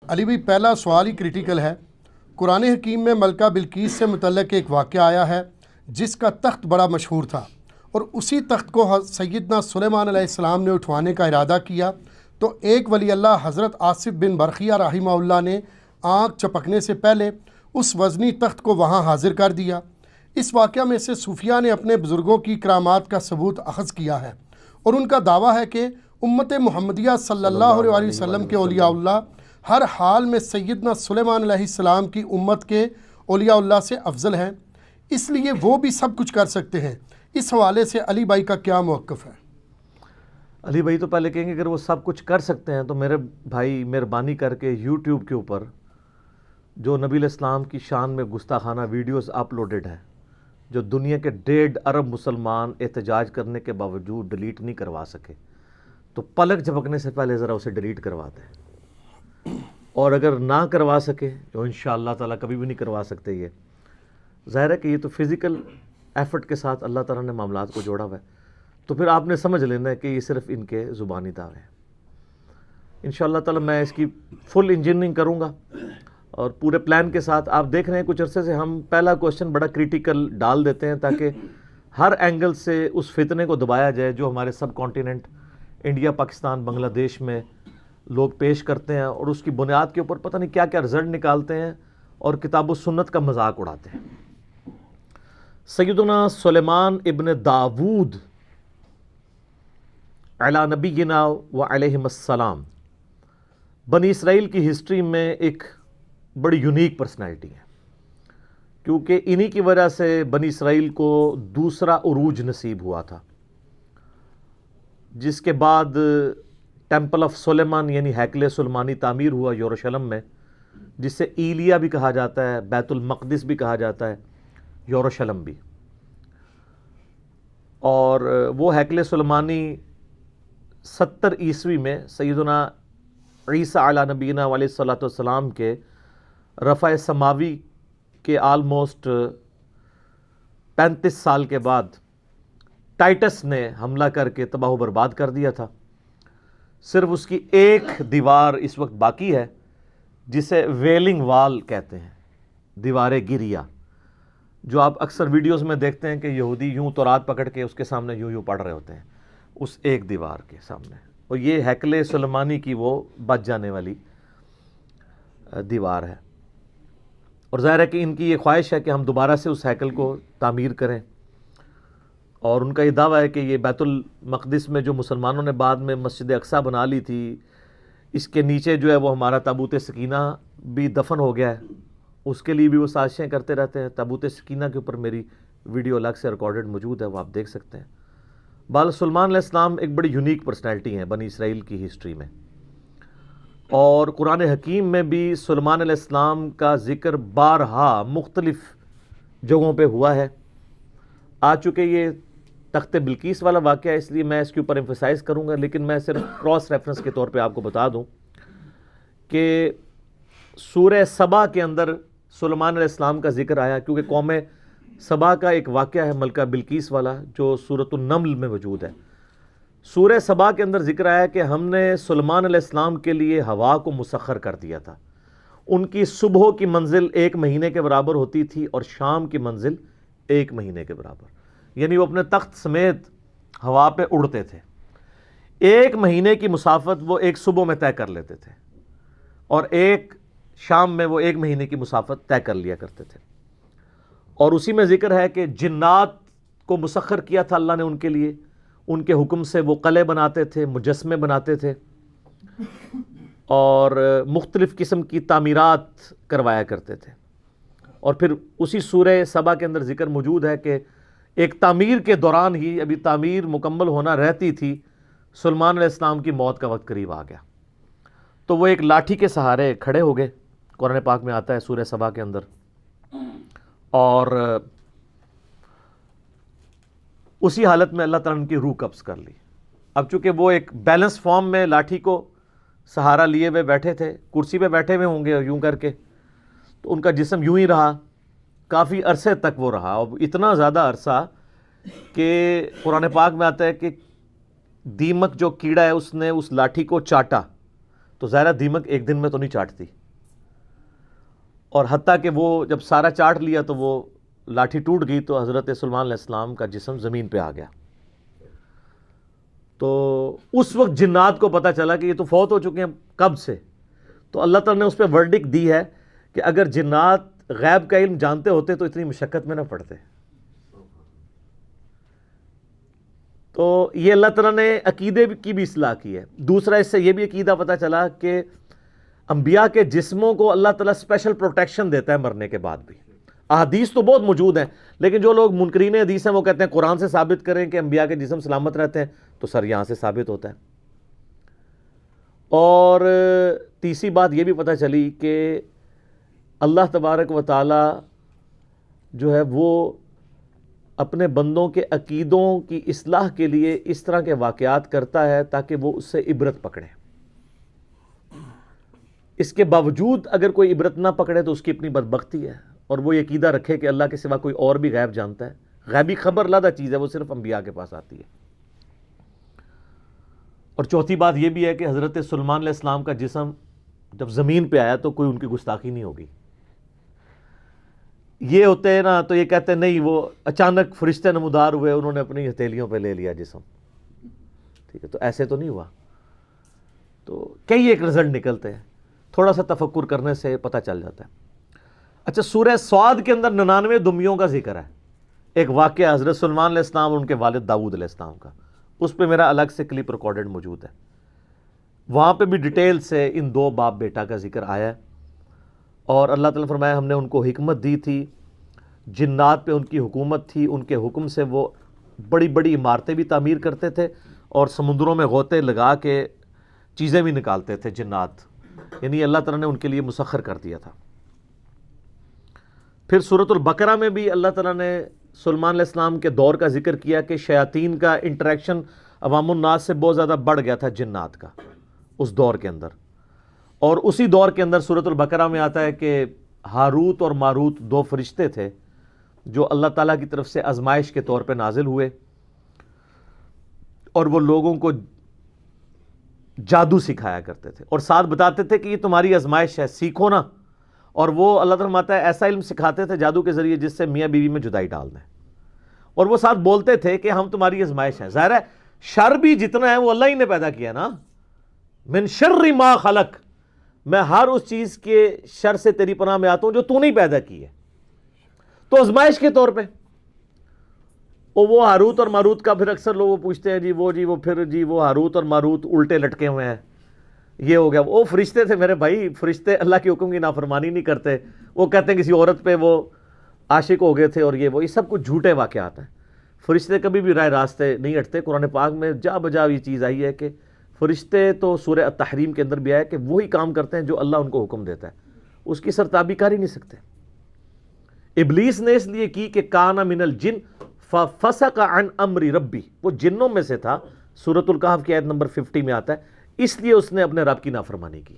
علی بھائی پہلا سوال ہی کریٹیکل ہے۔ قرآن حکیم میں ملکہ بلقیس سے متعلق ایک واقعہ آیا ہے جس کا تخت بڑا مشہور تھا، اور اسی تخت کو سیدنا سلیمان علیہ السلام نے اٹھوانے کا ارادہ کیا، تو ایک ولی اللہ حضرت آصف بن برقیہ رحمہ اللہ نے آنکھ چپکنے سے پہلے اس وزنی تخت کو وہاں حاضر کر دیا۔ اس واقعہ میں سے صوفیہ نے اپنے بزرگوں کی کرامات کا ثبوت اخذ کیا ہے، اور ان کا دعویٰ ہے کہ امت محمدیہ صلی اللہ علیہ وسلم کے اولیاء اللہ ہر حال میں سیدنا سلیمان علیہ السلام کی امت کے اولیاء اللہ سے افضل ہیں، اس لیے وہ بھی سب کچھ کر سکتے ہیں۔ اس حوالے سے علی بھائی کا کیا موقف ہے؟ علی بھائی تو پہلے کہیں گے اگر وہ سب کچھ کر سکتے ہیں تو میرے بھائی مہربانی کر کے یوٹیوب کے اوپر جو نبی علیہ السلام کی شان میں گستاخانہ ویڈیوز اپلوڈڈ ہیں، جو دنیا کے 1.5 ارب مسلمان احتجاج کرنے کے باوجود ڈیلیٹ نہیں کروا سکے، تو پلک جھپکنے سے پہلے ذرا اسے ڈیلیٹ کروا دیں۔ اور اگر نہ کروا سکے، جو انشاءاللہ تعالیٰ کبھی بھی نہیں کروا سکتے، یہ ظاہر ہے کہ یہ تو فزیکل ایفرٹ کے ساتھ اللہ تعالیٰ نے معاملات کو جوڑا ہوا ہے، تو پھر آپ نے سمجھ لینا ہے کہ یہ صرف ان کے زبانی دعوے ہیں۔ انشاءاللہ تعالیٰ میں اس کی فل انجینئرنگ کروں گا اور پورے پلان کے ساتھ۔ آپ دیکھ رہے ہیں کچھ عرصے سے ہم پہلا کوشچن بڑا کریٹیکل ڈال دیتے ہیں تاکہ ہر اینگل سے اس فتنے کو دبایا جائے جو ہمارے سب کانٹیننٹ انڈیا، پاکستان، بنگلہ دیش میں لوگ پیش کرتے ہیں، اور اس کی بنیاد کے اوپر پتہ نہیں کیا کیا رزلٹ نکالتے ہیں اور کتاب و سنت کا مذاق اڑاتے ہیں۔ سیدنا سلیمان ابن داود علی نبینا و علیہم السلام بنی اسرائیل کی ہسٹری میں ایک بڑی یونیک پرسنالٹی ہے، کیونکہ انہی کی وجہ سے بنی اسرائیل کو دوسرا عروج نصیب ہوا تھا، جس کے بعد ٹیمپل آف سلیمان یعنی ہیکل سلیمانی تعمیر ہوا یروشلم میں، جسے ایلیا بھی کہا جاتا ہے، بیت المقدس بھی کہا جاتا ہے، یروشلم بھی۔ اور وہ ہیکل سلیمانی 70 عیسوی میں سیدنا عیسیٰ علیہ نبینا علیہ الصلوۃ والسلام کے رفع سماوی کے آلموسٹ 35 سال کے بعد ٹائٹس نے حملہ کر کے تباہ و برباد کر دیا تھا۔ صرف اس کی ایک دیوار اس وقت باقی ہے جسے ویلنگ وال کہتے ہیں، دیوار گریہ، جو آپ اکثر ویڈیوز میں دیکھتے ہیں کہ یہودی یوں تورات پکڑ کے اس کے سامنے یوں پڑھ رہے ہوتے ہیں، اس ایک دیوار کے سامنے۔ اور یہ ہیکل سلیمانی کی وہ بچ جانے والی دیوار ہے، اور ظاہر ہے کہ ان کی یہ خواہش ہے کہ ہم دوبارہ سے اس ہیکل کو تعمیر کریں، اور ان کا یہ دعویٰ ہے کہ یہ بیت المقدس میں جو مسلمانوں نے بعد میں مسجد اقصیٰ بنا لی تھی، اس کے نیچے جو ہے وہ ہمارا تابوت سکینہ بھی دفن ہو گیا ہے، اس کے لیے بھی وہ سازشیں کرتے رہتے ہیں۔ تابوت سکینہ کے اوپر میری ویڈیو الگ سے ریکارڈڈ موجود ہے، وہ آپ دیکھ سکتے ہیں۔ بال سلیمان علیہ السلام ایک بڑی یونیک پرسنالٹی ہیں بنی اسرائیل کی ہسٹری میں، اور قرآن حکیم میں بھی سلیمان علیہ السلام کا ذکر بارہا مختلف جگہوں پہ ہوا ہے۔ آ چکے یہ تخت بلقیس والا واقعہ، اس لیے میں اس کے اوپر ایمفسائز کروں گا، لیکن میں صرف کراس ریفرنس کے طور پہ آپ کو بتا دوں کہ سورہ سبا کے اندر سلیمان علیہ السلام کا ذکر آیا، کیونکہ قوم سبا کا ایک واقعہ ہے ملکہ بلقیس والا جو سورۃ النمل میں موجود ہے۔ سورہ سبا کے اندر ذکر آیا کہ ہم نے سلیمان علیہ السلام کے لیے ہوا کو مسخر کر دیا تھا، ان کی صبح کی منزل 1 مہینے کے برابر ہوتی تھی اور شام کی منزل 1 مہینے کے برابر، یعنی وہ اپنے تخت سمیت ہوا پہ اڑتے تھے۔ 1 مہینے کی مسافت وہ ایک صبح میں طے کر لیتے تھے، اور ایک شام میں وہ 1 مہینے کی مسافت طے کر لیا کرتے تھے۔ اور اسی میں ذکر ہے کہ جنات کو مسخر کیا تھا اللہ نے ان کے لیے، ان کے حکم سے وہ قلعے بناتے تھے، مجسمے بناتے تھے، اور مختلف قسم کی تعمیرات کروایا کرتے تھے۔ اور پھر اسی سورہ سبا کے اندر ذکر موجود ہے کہ ایک تعمیر کے دوران ہی، ابھی تعمیر مکمل ہونا رہتی تھی، سلیمان علیہ السلام کی موت کا وقت قریب آ گیا، تو وہ ایک لاٹھی کے سہارے کھڑے ہو گئے، قرآن پاک میں آتا ہے سورہ سبا کے اندر، اور اسی حالت میں اللہ تعالیٰ نے ان کی روح قبض کر لی۔ اب چونکہ وہ ایک بیلنس فارم میں لاٹھی کو سہارا لیے ہوئے بیٹھے تھے، کرسی پہ بیٹھے ہوئے ہوں گے یوں کر کے، تو ان کا جسم یوں ہی رہا، کافی عرصے تک وہ رہا، اور اتنا زیادہ عرصہ کہ قرآن پاک میں آتا ہے کہ دیمک جو کیڑا ہے اس نے اس لاٹھی کو چاٹا، تو ظاہرہ دیمک ایک دن میں تو نہیں چاٹتی، اور حتیٰ کہ وہ جب سارا چاٹ لیا تو وہ لاٹھی ٹوٹ گئی تو حضرت سلیمان علیہ السلام کا جسم زمین پہ آ گیا. تو اس وقت جنات کو پتہ چلا کہ یہ تو فوت ہو چکے ہیں کب سے. تو اللہ تعالیٰ نے اس پہ ورڈکٹ دی ہے کہ اگر جنات غیب کا علم جانتے ہوتے تو اتنی مشقت میں نہ پڑتے. تو یہ اللہ تعالیٰ نے عقیدے کی بھی اصلاح کی ہے. دوسرا اس سے یہ بھی عقیدہ پتہ چلا کہ انبیاء کے جسموں کو اللہ تعالیٰ اسپیشل پروٹیکشن دیتا ہے مرنے کے بعد بھی. احادیث تو بہت موجود ہیں، لیکن جو لوگ منکرین حدیث ہیں وہ کہتے ہیں قرآن سے ثابت کریں کہ انبیاء کے جسم سلامت رہتے ہیں، تو سر یہاں سے ثابت ہوتا ہے. اور تیسری بات یہ بھی پتہ چلی کہ اللہ تبارک و تعالی جو ہے وہ اپنے بندوں کے عقیدوں کی اصلاح کے لیے اس طرح کے واقعات کرتا ہے تاکہ وہ اس سے عبرت پکڑیں. اس کے باوجود اگر کوئی عبرت نہ پکڑے تو اس کی اپنی بدبختی ہے، اور وہ یہ عقیدہ رکھے کہ اللہ کے سوا کوئی اور بھی غیب جانتا ہے. غیبی خبر علیحدہ چیز ہے، وہ صرف انبیاء کے پاس آتی ہے. اور چوتھی بات یہ بھی ہے کہ حضرت سلیمان علیہ السلام کا جسم جب زمین پہ آیا تو کوئی ان کی گستاخی نہیں ہوگی. یہ ہوتے ہیں نا تو یہ کہتے ہیں نہیں، وہ اچانک فرشتے نمودار ہوئے، انہوں نے اپنی ہتھیلیوں پہ لے لیا جسم. ٹھیک ہے، تو ایسے تو نہیں ہوا. تو کئی ایک رزلٹ نکلتے ہیں، تھوڑا سا تفکر کرنے سے پتہ چل جاتا ہے. اچھا، سورہ صاد کے اندر 99 دمیوں کا ذکر ہے. ایک واقعہ حضرت سلیمان علیہ السلام اور ان کے والد داؤد علیہ السلام کا، اس پہ میرا الگ سے کلپ ریکارڈڈ موجود ہے. وہاں پہ بھی ڈیٹیل سے ان دو باپ بیٹا کا ذکر آیا ہے. اور اللہ تعالیٰ نے فرمایا ہم نے ان کو حکمت دی تھی، جنات پہ ان کی حکومت تھی، ان کے حکم سے وہ بڑی بڑی عمارتیں بھی تعمیر کرتے تھے اور سمندروں میں غوطے لگا کے چیزیں بھی نکالتے تھے جنات. یعنی اللہ تعالیٰ نے ان کے لیے مسخر کر دیا تھا. پھر سورۃ البقرہ میں بھی اللہ تعالیٰ نے سلیمان علیہ السلام کے دور کا ذکر کیا کہ شیاطین کا انٹریکشن عوام الناس سے بہت زیادہ بڑھ گیا تھا جنات کا اس دور کے اندر. اور اسی دور کے اندر سورۃ البقرہ میں آتا ہے کہ ہاروت اور ماروت دو فرشتے تھے جو اللہ تعالیٰ کی طرف سے آزمائش کے طور پہ نازل ہوئے، اور وہ لوگوں کو جادو سکھایا کرتے تھے اور ساتھ بتاتے تھے کہ یہ تمہاری آزمائش ہے، سیکھو نا. اور وہ اللہ تعالیٰ فرماتا ہے ایسا علم سکھاتے تھے جادو کے ذریعے جس سے میاں بیوی میں جدائی ڈال دیں. اور وہ ساتھ بولتے تھے کہ ہم تمہاری آزمائش ہیں. ظاہر ہے شر بھی جتنا ہے وہ اللہ ہی نے پیدا کیا نا. من شر ما خلق، میں ہر اس چیز کے شر سے تیری پناہ میں آتا ہوں جو تو نہیں پیدا کی ہے. تو آزمائش کے طور پہ وہ ہاروت اور ماروت کا پھر اکثر لوگ پوچھتے ہیں وہ ہاروت اور ماروت الٹے لٹکے ہوئے ہیں، یہ ہو گیا. وہ فرشتے تھے میرے بھائی، فرشتے اللہ کے حکم کی نافرمانی نہیں کرتے. وہ کہتے ہیں کسی عورت پہ وہ عاشق ہو گئے تھے اور یہ سب کچھ جھوٹے واقعات ہیں. فرشتے کبھی بھی رائے راستے نہیں ہٹتے. قرآن پاک میں جا بجا یہ چیز آئی ہے کہ فرشتے تو سورہ التحریم کے اندر بھی آیا کہ وہی کام کرتے ہیں جو اللہ ان کو حکم دیتا ہے، اس کی سرتابی کر ہی نہیں سکتے. ابلیس نے اس لیے کی کہ کان من الجن ففسق عن امر ربی، وہ جنوں میں سے تھا. سورۃ الکہف کی آیت نمبر 50 میں آتا ہے اس لیے اس نے اپنے رب کی نافرمانی کی.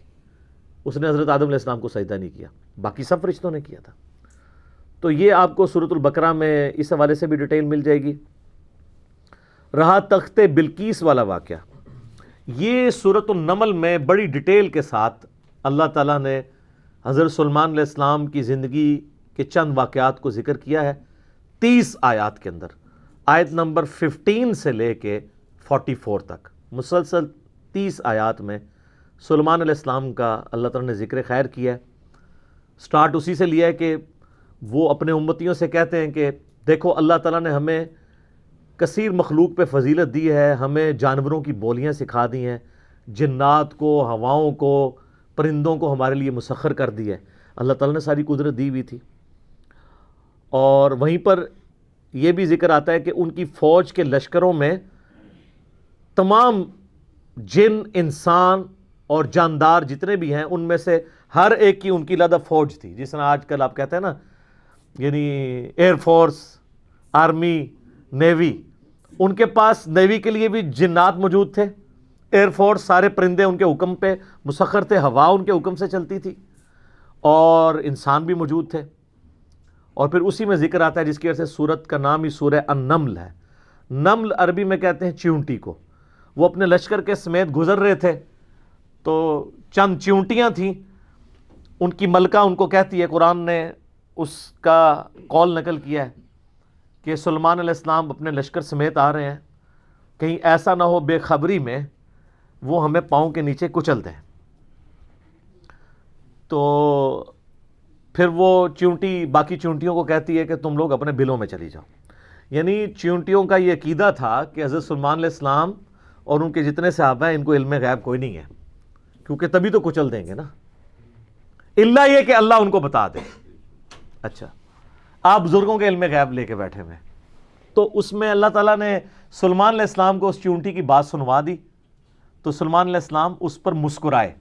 اس نے حضرت آدم علیہ السلام کو سجدہ نہیں کیا، باقی سب فرشتوں نے کیا تھا. تو یہ آپ کو سورۃ البقرہ میں اس حوالے سے بھی ڈیٹیل مل جائے گی. رہا تخت بلقیس والا واقعہ، یہ سورۃ النمل میں بڑی ڈیٹیل کے ساتھ اللہ تعالیٰ نے حضرت سلیمان علیہ السلام کی زندگی کے چند واقعات کو ذکر کیا ہے 30 آیات کے اندر. آیت نمبر 15 سے لے کے 44 تک مسلسل 30 آیات میں سلیمان علیہ السلام کا اللہ تعالیٰ نے ذکر خیر کیا ہے. سٹارٹ اسی سے لیا ہے کہ وہ اپنے امتیوں سے کہتے ہیں کہ دیکھو اللہ تعالیٰ نے ہمیں کثیر مخلوق پہ فضیلت دی ہے، ہمیں جانوروں کی بولیاں سکھا دی ہیں، جنات کو، ہواؤں کو، پرندوں کو ہمارے لیے مسخر کر دی ہے. اللہ تعالیٰ نے ساری قدرت دی ہوئی تھی. اور وہیں پر یہ بھی ذکر آتا ہے کہ ان کی فوج کے لشکروں میں تمام جن، انسان اور جاندار جتنے بھی ہیں ان میں سے ہر ایک کی ان کی علیحدہ فوج تھی. جس طرح آج کل آپ کہتے ہیں نا یعنی ایئر فورس، آرمی، نیوی، ان کے پاس نیوی کے لیے بھی جنات موجود تھے، ایئر فورس سارے پرندے ان کے حکم پہ مسخر تھے، ہوا ان کے حکم سے چلتی تھی، اور انسان بھی موجود تھے. اور پھر اسی میں ذکر آتا ہے جس کی وجہ سے سورت کا نام ہی سورہ النمل ہے. نمل عربی میں کہتے ہیں چیونٹی کو. وہ اپنے لشکر کے سمیت گزر رہے تھے تو چند چیونٹیاں تھیں، ان کی ملکہ ان کو کہتی ہے، قرآن نے اس کا قول نقل کیا ہے کہ سلیمان علیہ السلام اپنے لشکر سمیت آ رہے ہیں، کہیں ایسا نہ ہو بے خبری میں وہ ہمیں پاؤں کے نیچے کچل دیں۔ تو پھر وہ چیونٹی باقی چیونٹیوں کو کہتی ہے کہ تم لوگ اپنے بلوں میں چلی جاؤ۔ یعنی چیونٹیوں کا یہ عقیدہ تھا کہ حضرت سلیمان علیہ السلام اور ان کے جتنے صحابہ ہیں ان کو علم غیب کوئی نہیں ہے، کیونکہ تبھی تو کچل دیں گے نا، الا یہ کہ اللہ ان کو بتا دے۔ اچھا، آپ بزرگوں کے علم غیب لے کے بیٹھے ہوئے، تو اس میں اللہ تعالیٰ نے سلیمان علیہ السلام کو اس چیونٹی کی بات سنوا دی، تو سلیمان علیہ السلام اس پر مسکرائے،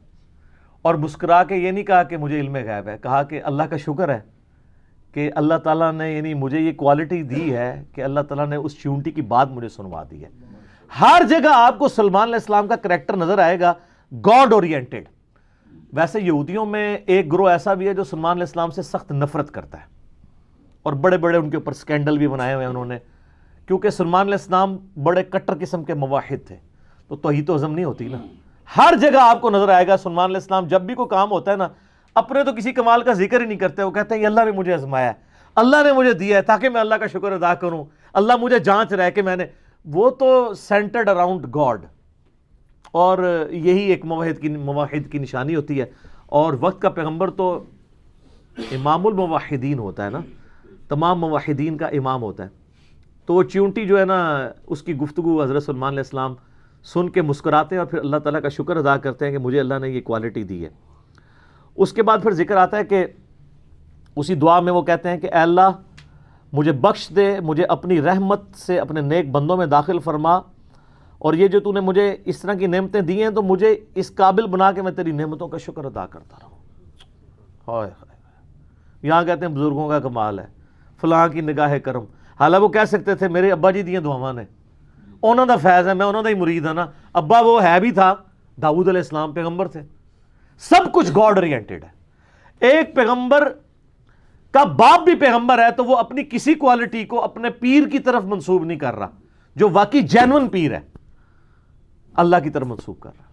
اور مسکرا کے یہ نہیں کہا کہ مجھے علم غیب ہے، کہا کہ اللہ کا شکر ہے کہ اللہ تعالیٰ نے یعنی مجھے یہ کوالٹی دی ہے کہ اللہ تعالیٰ نے اس چیونٹی کی بات مجھے سنوا دی ہے۔ ہر جگہ آپ کو سلیمان علیہ السلام کا کریکٹر نظر آئے گا، گاڈ اورینٹڈ۔ ویسے یہودیوں میں ایک گروہ ایسا بھی ہے جو سلیمان علیہ السلام سے سخت نفرت کرتا ہے، اور بڑے بڑے ان کے اوپر سکینڈل بھی بنائے ہوئے ہیں انہوں نے، کیونکہ سلیمان علیہ السلام بڑے کٹر قسم کے موحد تھے، تو توحید و عزم نہیں ہوتی نا۔ ہر جگہ آپ کو نظر آئے گا سلیمان علیہ السلام جب بھی کوئی کام ہوتا ہے نا، اپنے تو کسی کمال کا ذکر ہی نہیں کرتے، وہ کہتے ہیں یہ اللہ نے مجھے آزمایا ہے، اللہ نے مجھے دیا ہے تاکہ میں اللہ کا شکر ادا کروں، اللہ مجھے جانچ رہا ہے کہ میں نے، وہ تو سینٹرڈ اراؤنڈ گاڈ، اور یہی ایک موحد کی نشانی ہوتی ہے۔ اور وقت کا پیغمبر تو امام الموحدین ہوتا ہے نا، تمام موحدین کا امام ہوتا ہے۔ تو وہ چیونٹی جو ہے نا، اس کی گفتگو حضرت سلیمان علیہ السلام سن کے مسکراتے ہیں، اور پھر اللہ تعالیٰ کا شکر ادا کرتے ہیں کہ مجھے اللہ نے یہ کوالٹی دی ہے۔ اس کے بعد پھر ذکر آتا ہے کہ اسی دعا میں وہ کہتے ہیں کہ اے اللہ مجھے بخش دے، مجھے اپنی رحمت سے اپنے نیک بندوں میں داخل فرما، اور یہ جو تو نے مجھے اس طرح کی نعمتیں دی ہیں تو مجھے اس قابل بنا کہ میں تیری نعمتوں کا شکر ادا کرتا رہوں۔ ہائے ہائے، یہاں کہتے ہیں بزرگوں کا کمال ہے، فلاں کی نگاہ کرم، حالانکہ وہ کہہ سکتے تھے میرے ابا جی دیاں دعاواں نے، انہوں دا فیض ہے، میں انہوں دا ہی مرید ہوں نا، ابا وہ ہے بھی تھا، داؤد علیہ السلام پیغمبر تھے۔ سب کچھ گاڈ اورینٹڈ ہے۔ ایک پیغمبر کا باپ بھی پیغمبر ہے تو وہ اپنی کسی کوالٹی کو اپنے پیر کی طرف منسوب نہیں کر رہا، جو واقعی جینون پیر ہے اللہ کی طرف منسوب کر رہا۔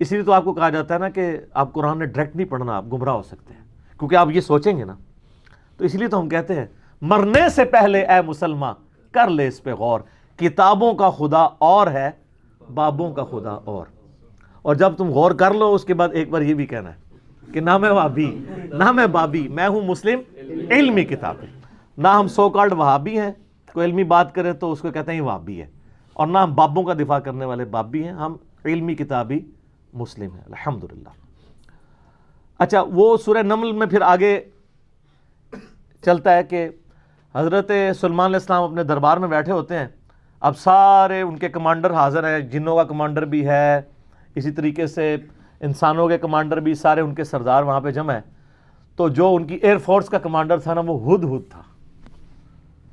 اسی لیے تو آپ کو کہا جاتا ہے نا کہ آپ قرآن نے ڈائریکٹ نہیں پڑھنا، آپ گمراہ ہو سکتے ہیں، کیونکہ آپ یہ سوچیں گے نا۔ تو اس لیے تو ہم کہتے ہیں مرنے سے پہلے اے مسلمان کر لے اس پہ غور، کتابوں کا خدا اور ہے، بابوں کا خدا اور جب تم غور کر لو اس کے بعد ایک بار یہ بھی کہنا ہے کہ نہ میں وہابی نہ میں بابی، میں ہوں مسلم علمی کتابیں، نہ ہم سو کالڈ وہابی ہیں، کوئی علمی بات کرے تو اس کو کہتے ہیں یہ وہابی ہے، اور نہ ہم بابوں کا دفاع کرنے والے بابی ہیں، ہم علمی کتابی مسلم ہیں الحمدللہ۔ اچھا، وہ سورہ نمل میں پھر آگے چلتا ہے کہ حضرت سلیمان علیہ السلام اپنے دربار میں بیٹھے ہوتے ہیں، اب سارے ان کے کمانڈر حاضر ہیں، جنوں کا کمانڈر بھی ہے، اسی طریقے سے انسانوں کے کمانڈر بھی، سارے ان کے سردار وہاں پہ جمع ہیں۔ تو جو ان کی ایئر فورس کا کمانڈر تھا نا، وہ ہدہد تھا۔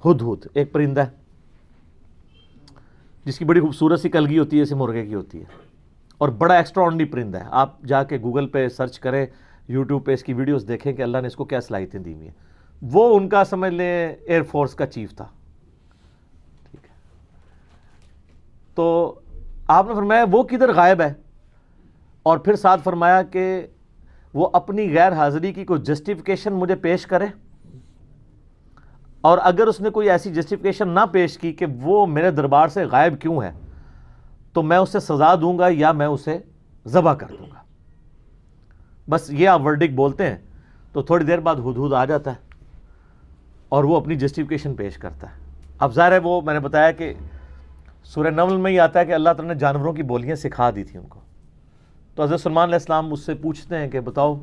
ہدہد ایک پرندہ ہے جس کی بڑی خوبصورت سی کلگی ہوتی ہے، جیسے مرغے کی ہوتی ہے، اور بڑا ایکسٹرا آرڈنری پرندہ ہے۔ آپ جا کے گوگل پہ سرچ کریں، یوٹیوب پہ اس کی ویڈیوز دیکھیں کہ اللہ نے اس کو کیا صلاحیتیں دی ہوئی ہیں۔ وہ ان کا سمجھ لیں ایئر فورس کا چیف تھا، ٹھیک ہے۔ تو آپ نے فرمایا وہ کدھر غائب ہے، اور پھر ساتھ فرمایا کہ وہ اپنی غیر حاضری کی کوئی جسٹیفیکیشن مجھے پیش کرے، اور اگر اس نے کوئی ایسی جسٹیفیکیشن نہ پیش کی کہ وہ میرے دربار سے غائب کیوں ہے، تو میں اسے سزا دوں گا یا میں اسے ذبح کر دوں گا۔ بس یہ آپ ورڈک بولتے ہیں تو تھوڑی دیر بعد ہدہد آ جاتا ہے اور وہ اپنی جسٹیفیکیشن پیش کرتا ہے۔ اب ظاہر ہے وہ میں نے بتایا کہ سورہ نمل میں ہی آتا ہے کہ اللہ تعالیٰ نے جانوروں کی بولیاں سکھا دی تھی ان کو۔ تو حضرت سلیمان علیہ السلام اس سے پوچھتے ہیں کہ بتاؤ،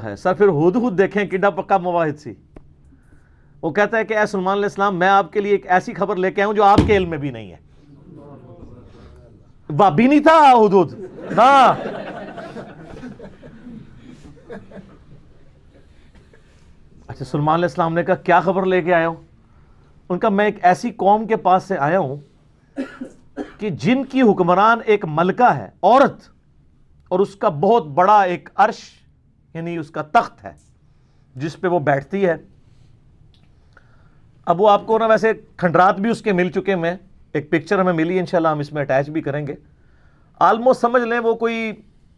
ہے سر پھر ہدہد دیکھیں کڈا پکا مواحد سی۔ وہ کہتا ہے کہ اے سلیمان علیہ السلام، میں آپ کے لیے ایک ایسی خبر لے کے آؤں جو آپ کے علم میں بھی نہیں ہے۔ بابی نہیں تھا ہدہد، ہاں۔ اچھا، سلیمان علیہ السلام نے کہا کیا خبر لے کے آیا ہوں؟ ان کا میں ایک ایسی قوم کے پاس سے آیا ہوں کہ جن کی حکمران ایک ملکہ ہے، عورت، اور اس کا بہت بڑا ایک عرش یعنی اس کا تخت ہے جس پہ وہ بیٹھتی ہے۔ اب وہ آپ کو نا ویسے کھنڈرات بھی اس کے مل چکے، میں ایک پکچر ہمیں ملی، انشاءاللہ ہم اس میں اٹیچ بھی کریں گے۔ آلموسٹ سمجھ لیں وہ کوئی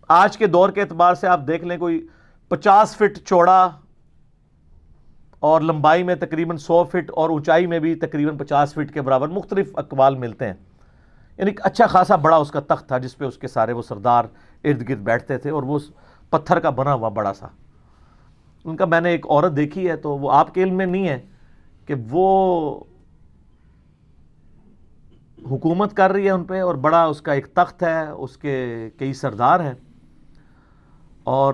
آج کے دور کے اعتبار سے آپ دیکھ لیں کوئی 50 فٹ چوڑا اور لمبائی میں تقریباً 100 فٹ اور اونچائی میں بھی تقریباً 50 فٹ کے برابر، مختلف اقوال ملتے ہیں، یعنی اچھا خاصا بڑا اس کا تخت تھا جس پہ اس کے سارے وہ سردار ارد گرد بیٹھتے تھے، اور وہ پتھر کا بنا ہوا بڑا سا ان کا میں نے ایک عورت دیکھی ہے، تو وہ آپ کے علم میں نہیں ہے کہ وہ حکومت کر رہی ہے ان پہ، اور بڑا اس کا ایک تخت ہے، اس کے کئی سردار ہیں، اور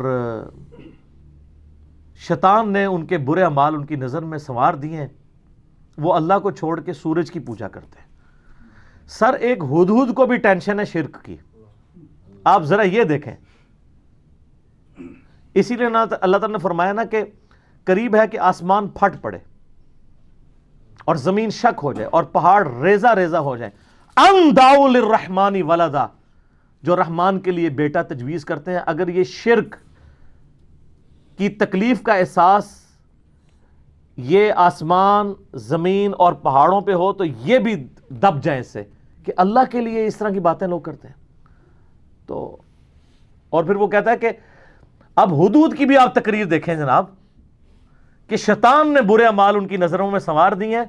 شیطان نے ان کے برے اعمال ان کی نظر میں سنوار دیے ہیں، وہ اللہ کو چھوڑ کے سورج کی پوجا کرتے ہیں۔ سر ایک ہدہد کو بھی ٹینشن ہے شرک کی، آپ ذرا یہ دیکھیں، اسی لیے اللہ تعالیٰ نے فرمایا نا کہ قریب ہے کہ آسمان پھٹ پڑے اور زمین شک ہو جائے اور پہاڑ ریزہ ریزہ ہو جائے، ان دعوا للرحمن ولدا، جو رحمان کے لیے بیٹا تجویز کرتے ہیں۔ اگر یہ شرک کی تکلیف کا احساس یہ آسمان زمین اور پہاڑوں پہ ہو تو یہ بھی دب جائیں اس سے کہ اللہ کے لیے اس طرح کی باتیں لوگ کرتے ہیں۔ تو اور پھر وہ کہتا ہے کہ اب حدود کی بھی آپ تقریر دیکھیں جناب، کہ شیطان نے برے اعمال ان کی نظروں میں سنوار دی ہیں،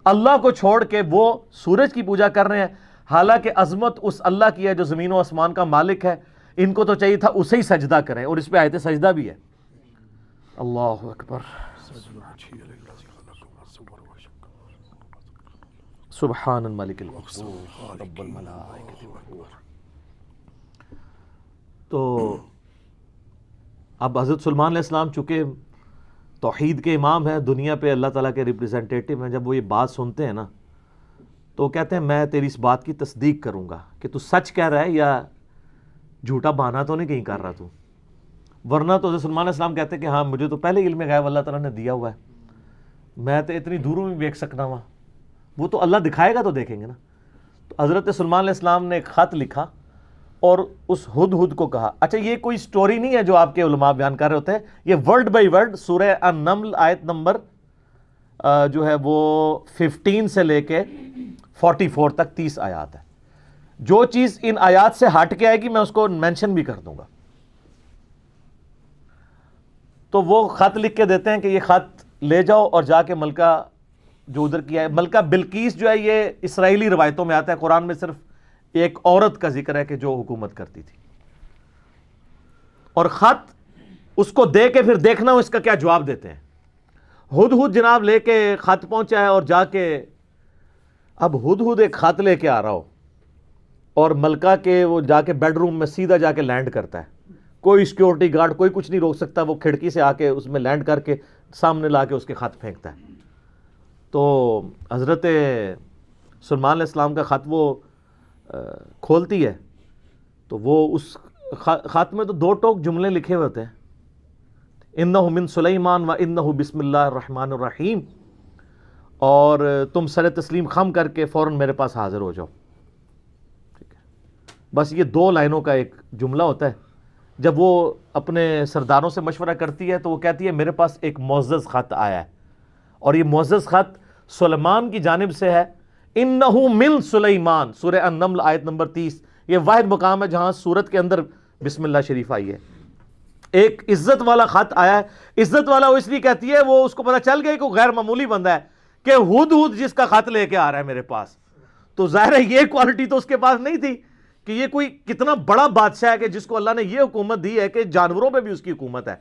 اللہ کو چھوڑ کے وہ سورج کی پوجا کر رہے ہیں، حالانکہ عظمت اس اللہ کی ہے جو زمین و آسمان کا مالک ہے، ان کو تو چاہیے تھا اسے ہی سجدہ کریں، اور اس پہ آیت سجدہ بھی ہے۔ اللہ اکبر، سبحان الملک القدوس رب الملائکۃ والروح۔ تو اب حضرت سلیمان علیہ السلام چونکہ توحید کے امام ہیں، دنیا پہ اللہ تعالیٰ کے ریپریزنٹیٹیو ہیں، جب وہ یہ بات سنتے ہیں نا تو کہتے ہیں میں تیری اس بات کی تصدیق کروں گا کہ تو سچ کہہ رہا ہے یا جھوٹا بہانا تو نہیں کہیں کر رہا تو، ورنہ تو حضرت سلیمان علیہ السلام کہتے ہیں کہ ہاں مجھے تو پہلے علم غیب اللہ تعالیٰ نے دیا ہوا ہے، میں تو اتنی دوروں میں دیکھ سکنا ہوا، وہ تو اللہ دکھائے گا تو دیکھیں گے نا۔ تو حضرت سلیمان علیہ السلام نے ایک خط لکھا اور اس ہدہد کو کہا، اچھا یہ کوئی سٹوری نہیں ہے جو آپ کے علماء بیان کر رہے ہوتے ہیں، یہ ورڈ بائی ورڈ سورہ النمل آیت نمبر جو ہے وہ 15 سے لے کے 44 تک 30 آیات ہے۔ جو چیز ان آیات سے ہٹ کے آئے گی میں اس کو مینشن بھی کر دوں گا۔ تو وہ خط لکھ کے دیتے ہیں کہ یہ خط لے جاؤ اور جا کے ملکہ جو ادھر کیا ہے، ملکہ بلقیس جو ہے یہ اسرائیلی روایتوں میں آتا ہے، قرآن میں صرف ایک عورت کا ذکر ہے کہ جو حکومت کرتی تھی، اور خط اس کو دے کے پھر دیکھنا اس کا کیا جواب دیتے ہیں۔ ہدہد جناب لے کے خط پہنچا ہے، اور جا کے اب ہدہد ایک خط لے کے آ رہا ہو اور ملکہ کے وہ جا کے بیڈ روم میں سیدھا جا کے لینڈ کرتا ہے، کوئی سیکیورٹی گارڈ کوئی کچھ نہیں روک سکتا، وہ کھڑکی سے آ کے اس میں لینڈ کر کے سامنے لا کے اس کے خط پھینکتا ہے۔ تو حضرت سلیمان علیہ السلام کا خط وہ کھولتی ہے تو وہ اس خط میں تو 2 ٹوک جملے لکھے ہوئے ہوتے ہیں، انہ من سلیمان و انہ بسم اللہ الرحمن الرحیم، اور تم سر تسلیم خم کر کے فوراً میرے پاس حاضر ہو جاؤ، ٹھیک ہے۔ بس یہ 2 لائنوں کا ایک جملہ ہوتا ہے۔ جب وہ اپنے سرداروں سے مشورہ کرتی ہے تو وہ کہتی ہے میرے پاس ایک معزز خط آیا ہے، اور یہ معزز خط سلیمان کی جانب سے ہے، انہو من سلیمان، سورہ النمل آیت نمبر 30، یہ واحد مقام ہے جہاں سورت کے اندر بسم اللہ شریف آئی ہے۔ ایک عزت والا خط آیا ہے، عزت والا وہ اس لیے کہتی ہے وہ اس کو پتہ چل گیا کہ وہ غیر معمولی بندہ ہے کہ ہدہد جس کا خط لے کے آ رہا ہے میرے پاس، تو ظاہر ہے یہ کوالٹی تو اس کے پاس نہیں تھی کہ یہ کوئی کتنا بڑا بادشاہ ہے کہ جس کو اللہ نے یہ حکومت دی ہے کہ جانوروں پہ بھی اس کی حکومت ہے۔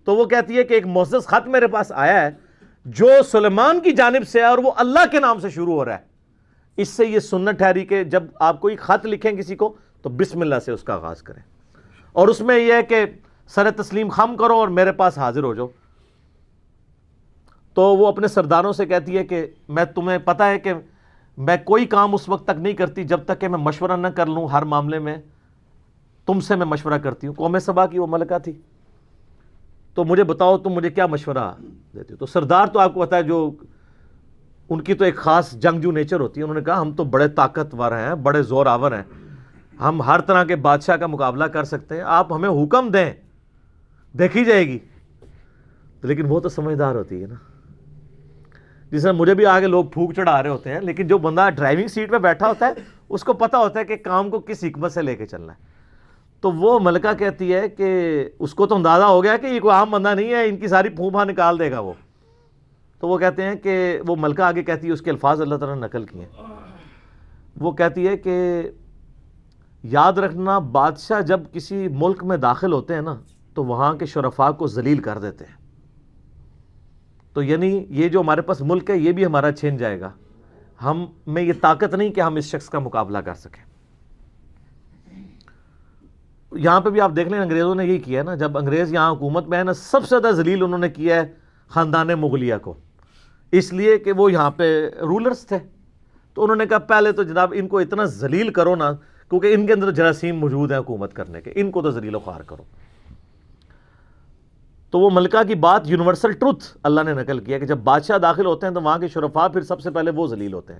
تو وہ کہتی ہے کہ ایک معزز خط میرے پاس آیا ہے جو سلیمان کی جانب سے ہے اور وہ اللہ کے نام سے شروع ہو رہا ہے۔ اس سے یہ سنت ٹھہری کہ جب آپ کوئی خط لکھیں کسی کو تو بسم اللہ سے اس کا آغاز کریں، اور اس میں یہ ہے کہ سر تسلیم خم کرو اور میرے پاس حاضر ہو جاؤ۔ تو وہ اپنے سرداروں سے کہتی ہے کہ میں تمہیں پتہ ہے کہ میں کوئی کام اس وقت تک نہیں کرتی جب تک کہ میں مشورہ نہ کر لوں، ہر معاملے میں تم سے میں مشورہ کرتی ہوں۔ قوم سبا کی وہ ملکہ تھی، تو مجھے بتاؤ تم مجھے کیا مشورہ دیتی ہو۔ تو سردار تو آپ کو پتہ ہے جو ان کی تو ایک خاص جنگجو نیچر ہوتی ہے، انہوں نے کہا ہم تو بڑے طاقتور ہیں، بڑے زور آور ہیں، ہم ہر طرح کے بادشاہ کا مقابلہ کر سکتے ہیں، آپ ہمیں حکم دیں دیکھی جائے گی۔ لیکن وہ تو سمجھدار ہوتی ہے نا، جس میں مجھے بھی آگے لوگ پھونک چڑھا رہے ہوتے ہیں، لیکن جو بندہ ڈرائیونگ سیٹ پہ بیٹھا ہوتا ہے اس کو پتہ ہوتا ہے کہ کام کو کس حکمت سے لے کے چلنا ہے. تو وہ ملکہ کہتی ہے کہ اس کو تو اندازہ ہو گیا کہ یہ کوئی عام بندہ نہیں ہے, ان کی ساری پھوپھا نکال دے گا وہ. تو وہ کہتے ہیں کہ وہ ملکہ آگے کہتی ہے, اس کے الفاظ اللہ تعالیٰ نے نقل کیے ہیں, وہ کہتی ہے کہ یاد رکھنا بادشاہ جب کسی ملک میں داخل ہوتے ہیں نا تو وہاں کے شرفاء کو ذلیل کر دیتے ہیں. تو یعنی یہ جو ہمارے پاس ملک ہے یہ بھی ہمارا چھین جائے گا, ہم میں یہ طاقت نہیں کہ ہم اس شخص کا مقابلہ کر سکیں. یہاں پہ بھی آپ دیکھ لیں انگریزوں نے یہی کیا ہے نا, جب انگریز یہاں حکومت میں ہے نا, سب سے زیادہ ذلیل انہوں نے کیا ہے خاندان مغلیہ کو, اس لیے کہ وہ یہاں پہ رولرز تھے. تو انہوں نے کہا پہلے تو جناب ان کو اتنا ذلیل کرو نا, کیونکہ ان کے اندر جراثیم موجود ہیں حکومت کرنے کے, ان کو تو ذلیل و خوار کرو. تو وہ ملکہ کی بات یونیورسل ٹروتھ اللہ نے نقل کیا کہ جب بادشاہ داخل ہوتے ہیں تو وہاں کے شرفاء پھر سب سے پہلے وہ ذلیل ہوتے ہیں.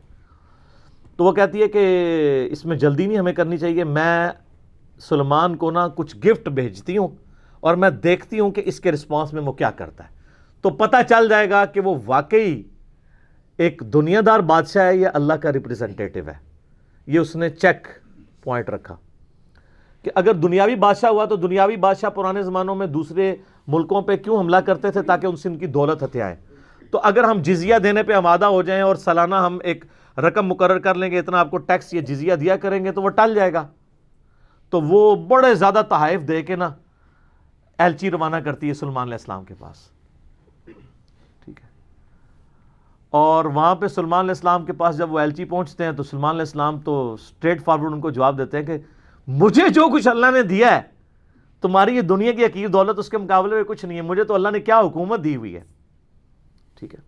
تو وہ کہتی ہے کہ اس میں جلدی نہیں ہمیں کرنی چاہیے, میں سلیمان کو نا کچھ گفٹ بھیجتی ہوں اور میں دیکھتی ہوں کہ اس کے رسپانس میں وہ کیا کرتا ہے, تو پتہ چل جائے گا کہ وہ واقعی ایک دنیا دار بادشاہ ہے یا اللہ کا ریپریزنٹیٹو ہے. یہ اس نے چیک پوائنٹ رکھا کہ اگر دنیاوی بادشاہ ہوا تو دنیاوی بادشاہ پرانے زمانوں میں دوسرے ملکوں پہ کیوں حملہ کرتے تھے, تاکہ ان سے ان کی دولت ہتھیائیں. تو اگر ہم جزیہ دینے پہ آمادہ ہو جائیں اور سالانہ ہم ایک رقم مقرر کر لیں گے, اتنا آپ کو ٹیکس یا جزیہ دیا کریں گے, تو وہ ٹل جائے گا. تو وہ بڑے زیادہ تحائف دے کے نا ایلچی روانہ کرتی ہے سلیمان علیہ السلام کے پاس. ٹھیک ہے, اور وہاں پہ سلیمان علیہ السلام کے پاس جب وہ ایلچی پہنچتے ہیں تو سلیمان علیہ السلام تو اسٹریٹ فارورڈ ان کو جواب دیتے ہیں کہ مجھے جو کچھ اللہ نے دیا ہے, تمہاری یہ دنیا کی حقیر دولت اس کے مقابلے میں کچھ نہیں ہے, مجھے تو اللہ نے کیا حکومت دی ہوئی ہے. ٹھیک ہے,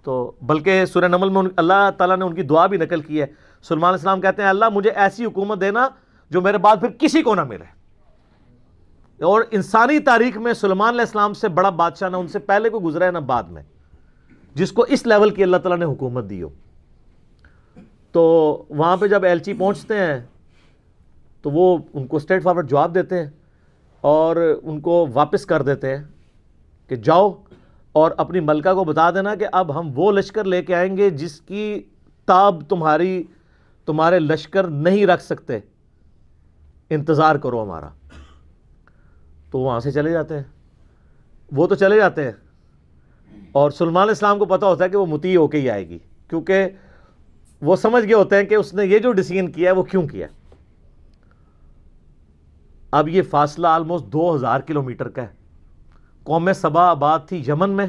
تو بلکہ سورہ نمل میں اللہ تعالیٰ نے ان کی دعا بھی نقل کی ہے. سلیمان علیہ السلام کہتے ہیں اللہ مجھے ایسی حکومت دینا جو میرے بعد پھر کسی کو نہ ملے. اور انسانی تاریخ میں سلیمان علیہ السلام سے بڑا بادشاہ نہ ان سے پہلے کو گزرا ہے نہ بعد میں, جس کو اس لیول کی اللہ تعالیٰ نے حکومت دی ہو. تو وہاں پہ جب ایلچی پہنچتے ہیں تو وہ ان کو اسٹریٹ فارورڈ جواب دیتے ہیں اور ان کو واپس کر دیتے ہیں کہ جاؤ اور اپنی ملکہ کو بتا دینا کہ اب ہم وہ لشکر لے کے آئیں گے جس کی تاب تمہارے لشکر نہیں رکھ سکتے, انتظار کرو ہمارا. تو وہاں سے چلے جاتے ہیں, وہ تو چلے جاتے ہیں, اور سلیمان علیہ السلام کو پتہ ہوتا ہے کہ وہ مطیع ہو کے ہی آئے گی, کیونکہ وہ سمجھ گئے ہوتے ہیں کہ اس نے یہ جو ڈیسیژن کیا ہے وہ کیوں کیا ہے. اب یہ فاصلہ آلموسٹ 2000 کلومیٹر کا ہے. قوم سبا آباد تھی یمن میں,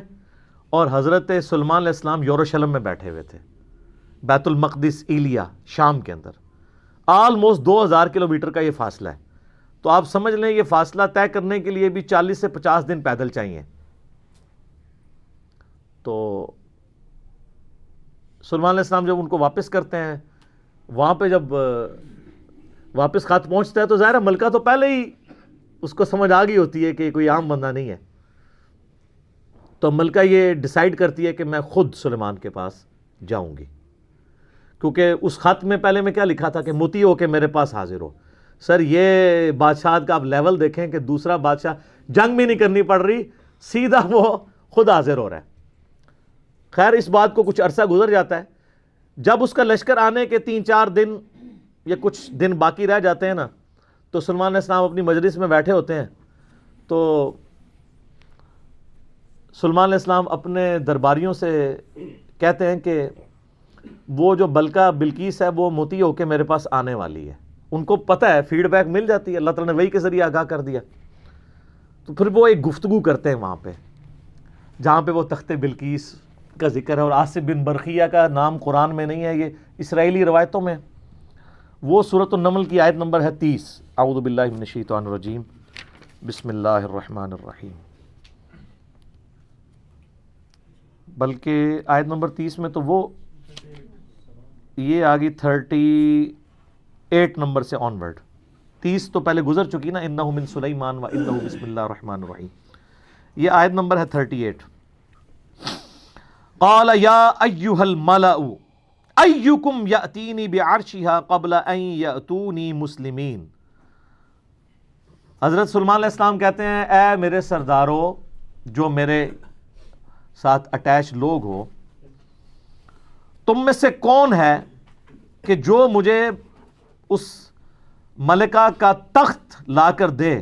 اور حضرت سلیمان علیہ السلام یروشلم میں بیٹھے ہوئے تھے, بیت المقدس ایلیا شام کے اندر. آلموسٹ 2000 کلومیٹر کا یہ فاصلہ ہے. تو آپ سمجھ لیں یہ فاصلہ طے کرنے کے لیے بھی 40 سے 50 دن پیدل چاہیے. تو سلیمان علیہ السلام جب ان کو واپس کرتے ہیں, وہاں پہ جب واپس خط پہنچتا ہے تو ظاہر ہے ملکہ تو پہلے ہی اس کو سمجھ آ گئی ہوتی ہے کہ کوئی عام بندہ نہیں ہے. تو ملکہ یہ ڈیسائیڈ کرتی ہے کہ میں خود سلیمان کے پاس جاؤں گی, کیونکہ اس خط میں پہلے میں کیا لکھا تھا کہ مطیع ہو کے میرے پاس حاضر ہو. سر یہ بادشاہت کا آپ لیول دیکھیں کہ دوسرا بادشاہ جنگ بھی نہیں کرنی پڑ رہی, سیدھا وہ خود حاضر ہو رہا ہے. خیر اس بات کو کچھ عرصہ گزر جاتا ہے. جب اس کا لشکر آنے کے 3-4 دن یا کچھ دن باقی رہ جاتے ہیں نا, تو سلیمان علیہ السلام اپنی مجلس میں بیٹھے ہوتے ہیں. تو سلیمان علیہ السلام اپنے درباریوں سے کہتے ہیں کہ وہ جو ملکہ بلقیس ہے وہ مطیع ہو کے میرے پاس آنے والی ہے. ان کو پتہ ہے, فیڈ بیک مل جاتی ہے, اللہ تعالیٰ نے وحی کے ذریعے آگاہ کر دیا. تو پھر وہ ایک گفتگو کرتے ہیں وہاں پہ, جہاں پہ وہ تخت بلقیس کا ذکر ہے, اور آصف بن برقیہ کا نام قرآن میں نہیں ہے, یہ اسرائیلی روایتوں میں. وہ سورۃ النمل کی آیت نمبر ہے 30. اعوذ باللہ من الشیطان الرجیم, بسم اللہ الرحمن الرحیم. بلکہ آیت نمبر 30 میں تو وہ یہ آگی 38 نمبر سے آن ورڈ. 30 تو پہلے گزر چکی نا, انہ من سلیمان و انہ بسم اللہ الرحمن الرحیم. یہ آیت نمبر ہے 38. قال یا ایھا الملأ ایکم یأتینی بعرشھا قبل ان یأتونی مسلمین. حضرت سلیمان علیہ السلام کہتے ہیں اے میرے سردارو, جو میرے ساتھ اٹیچ لوگ ہو, تم میں سے کون ہے کہ جو مجھے اس ملکہ کا تخت لا کر دے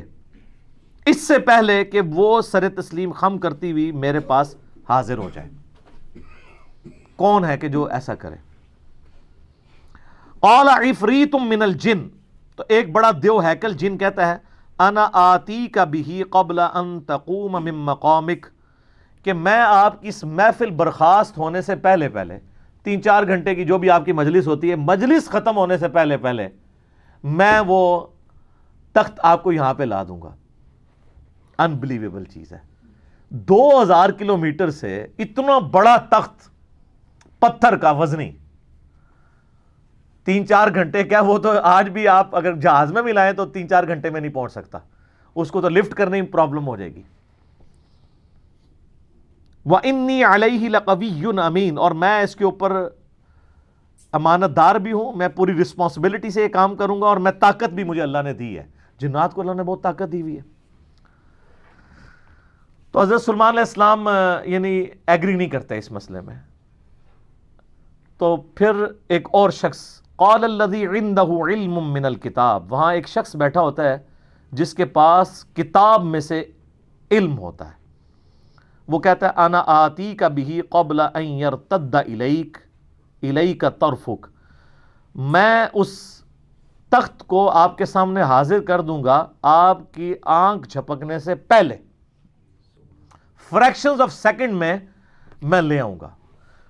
اس سے پہلے کہ وہ سر تسلیم خم کرتی ہوئی میرے پاس حاضر ہو جائے. کون ہے کہ جو ایسا کرے؟ قال عفریت من الجن، تو ایک بڑا دیو ہیکل جن کہتا ہے انا آتیک بہ قبل ان تقوم من مقامک، کہ میں آپ کی اس محفل برخاست ہونے سے پہلے 3-4 گھنٹے کی جو بھی آپ کی مجلس ہوتی ہے، مجلس ختم ہونے سے پہلے میں وہ تخت آپ کو یہاں پہ لا دوں گا. انبلیویبل چیز ہے. 2000 کلومیٹر سے اتنا بڑا تخت پتھر کا وزنی 3-4 گھنٹے کیا، وہ تو آج بھی آپ اگر جہاز میں بھی لائیں تو 3-4 گھنٹے میں نہیں پہنچ سکتا، اس کو تو لفٹ کرنے میں پرابلم ہو جائے گی. وَإِنِّي عَلَيْهِ لَقَوِيٌّ أَمِينٌ، اور میں اس کے اوپر امانت دار بھی ہوں، میں پوری رسپانسبلٹی سے یہ کام کروں گا، اور میں طاقت بھی مجھے اللہ نے دی ہے. جنات کو اللہ نے بہت طاقت دی ہوئی ہے. تو حضرت سلیمان علیہ السلام یعنی ایگری نہیں کرتے اس مسئلے میں. تو پھر ایک اور شخص، قال الذی عندہ علم من الکتاب، وہاں ایک شخص بیٹھا ہوتا ہے جس کے پاس کتاب میں سے علم ہوتا ہے. وہ کہتا ہے انا آتیک بہ قبل ان یرتد الیک طرفک، میں اس تخت کو آپ کے سامنے حاضر کر دوں گا آپ کی آنکھ جھپکنے سے پہلے، فریکشنز آف سیکنڈ میں لے آؤں گا.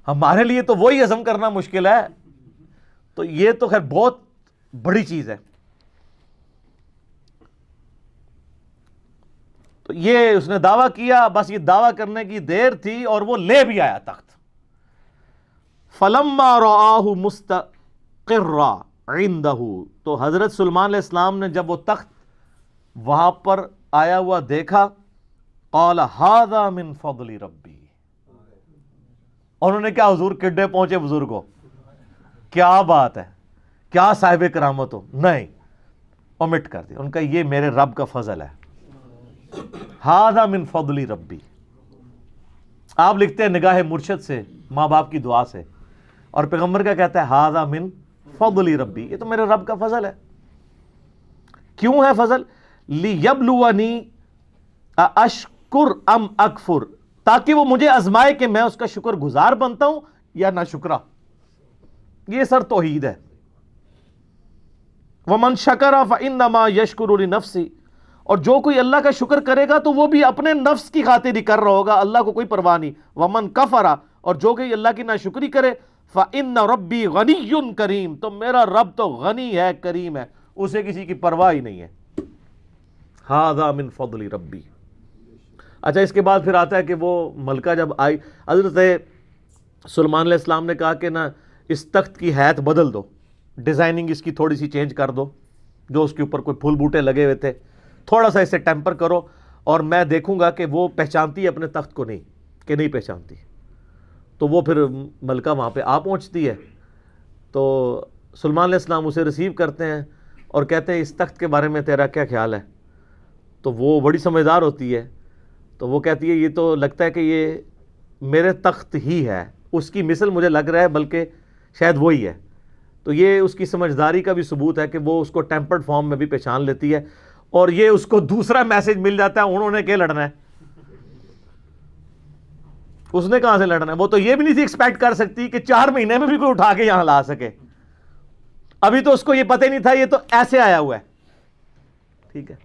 ہمارے لیے تو وہی ہضم کرنا مشکل ہے، تو یہ تو خیر بہت بڑی چیز ہے. تو یہ اس نے دعویٰ کیا، بس یہ دعویٰ کرنے کی دیر تھی اور وہ لے بھی آیا تخت. فَلَمَّا رَآهُ مُسْتَقِرًّا عِندَهُ، تو حضرت سلیمان علیہ السلام نے جب وہ تخت وہاں پر آیا ہوا دیکھا، قَالَ هَذَا مِن فَضْلِ رَبِّي، اور انہوں نے کیا حضور کڈے پہنچے بزرگوں، کیا بات ہے، کیا صاحب کرامت ہو، نہیں اومٹ کر دیا. ان کا یہ میرے رب کا فضل ہے. ہذا من فضل ربی، آپ لکھتے ہیں نگاہ مرشد سے، ماں باپ کی دعا سے، اور پیغمبر کا کہتا ہے ہذا من فضل ربی، یہ تو میرے رب کا فضل ہے. کیوں ہے فضل؟ لیبلونی اشکر ام اکفر، تاکہ وہ مجھے آزمائے کہ میں اس کا شکر گزار بنتا ہوں یا نہ شکرا. یہ سر توحید ہے. ومن شکر فانما یشکر لنفسہ، اور جو کوئی اللہ کا شکر کرے گا تو وہ بھی اپنے نفس کی خاطر ہی کر رہا ہوگا، اللہ کو کوئی پرواہ نہیں. ومن کفر، اور جو کوئی اللہ کی ناشکری کرے، فان ربی غنی کریم، تو میرا رب تو غنی ہے، کریم ہے، اسے کسی کی پرواہ ہی نہیں ہے. ھذا من فضل ربی. اچھا اس کے بعد پھر آتا ہے کہ وہ ملکہ جب آئی، حضرت سلیمان علیہ السلام نے کہا کہ نا اس تخت کی حیت بدل دو، ڈیزائننگ اس کی تھوڑی سی چینج کر دو، جو اس کے اوپر کوئی پھول بوٹے لگے ہوئے تھے تھوڑا سا اسے ٹیمپر کرو، اور میں دیکھوں گا کہ وہ پہچانتی ہے اپنے تخت کو نہیں، کہ نہیں پہچانتی. تو وہ پھر ملکہ وہاں پہ آ پہنچتی ہے. تو سلیمان علیہ السلام اسے ریسیو کرتے ہیں اور کہتے ہیں اس تخت کے بارے میں تیرا کیا خیال ہے؟ تو وہ بڑی سمجھدار ہوتی ہے، تو وہ کہتی ہے یہ تو لگتا ہے کہ یہ میرے تخت ہی ہے، اس کی مثل مجھے لگ رہا ہے بلکہ شاید وہی ہے. تو یہ اس کی سمجھداری کا بھی ثبوت ہے کہ وہ اس کو ٹیمپرڈ فارم میں بھی پہچان لیتی ہے. اور یہ اس کو دوسرا میسج مل جاتا ہے، انہوں نے کیا لڑنا ہے، اس نے کہاں سے لڑنا ہے. وہ تو یہ بھی نہیں تھی ایکسپیکٹ کر سکتی کہ 4 مہینے میں بھی کوئی اٹھا کے یہاں لا سکے. ابھی تو اس کو یہ پتہ ہی نہیں تھا، یہ تو ایسے آیا ہوا ہے. ٹھیک ہے.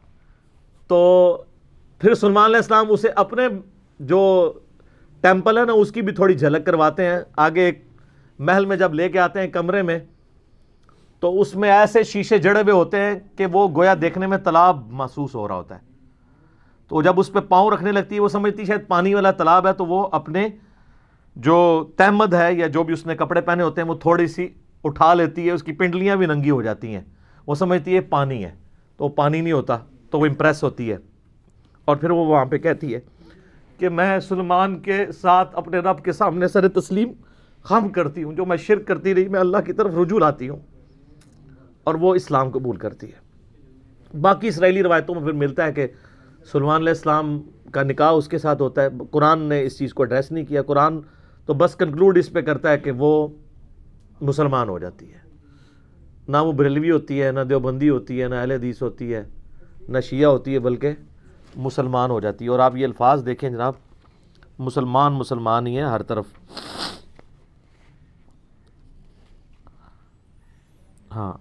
تو پھر سلیمان علیہ السلام اسے اپنے جو ٹیمپل ہے نا اس کی بھی تھوڑی جھلک کرواتے ہیں. آگے ایک محل میں جب لے کے آتے ہیں کمرے میں، تو اس میں ایسے شیشے جڑے ہوئے ہوتے ہیں کہ وہ گویا دیکھنے میں تالاب محسوس ہو رہا ہوتا ہے. تو جب اس پہ پاؤں رکھنے لگتی ہے، وہ سمجھتی شاید پانی والا تالاب ہے، تو وہ اپنے جو تہمد ہے یا جو بھی اس نے کپڑے پہنے ہوتے ہیں وہ تھوڑی سی اٹھا لیتی ہے، اس کی پنڈلیاں بھی ننگی ہو جاتی ہیں، وہ سمجھتی ہے پانی ہے، تو وہ پانی نہیں ہوتا، تو وہ امپریس ہوتی ہے. اور پھر وہ وہاں پہ کہتی ہے کہ میں سلیمان کے ساتھ اپنے رب کے سامنے سر تسلیم خم کرتی ہوں، جو میں شرک کرتی رہی میں اللہ کی طرف رجوع لاتی ہوں. اور وہ اسلام قبول کرتی ہے. باقی اسرائیلی روایتوں میں پھر ملتا ہے کہ سلیمان علیہ السلام کا نکاح اس کے ساتھ ہوتا ہے. قرآن نے اس چیز کو ایڈریس نہیں کیا. قرآن تو بس کنکلوڈ اس پہ کرتا ہے کہ وہ مسلمان ہو جاتی ہے. نہ وہ بریلوی ہوتی ہے، نہ دیوبندی ہوتی ہے، نہ اہل حدیث ہوتی ہے، نہ شیعہ ہوتی ہے، بلکہ مسلمان ہو جاتی ہے. اور آپ یہ الفاظ دیکھیں جناب، مسلمان ہی ہیں ہر طرف. ہاں،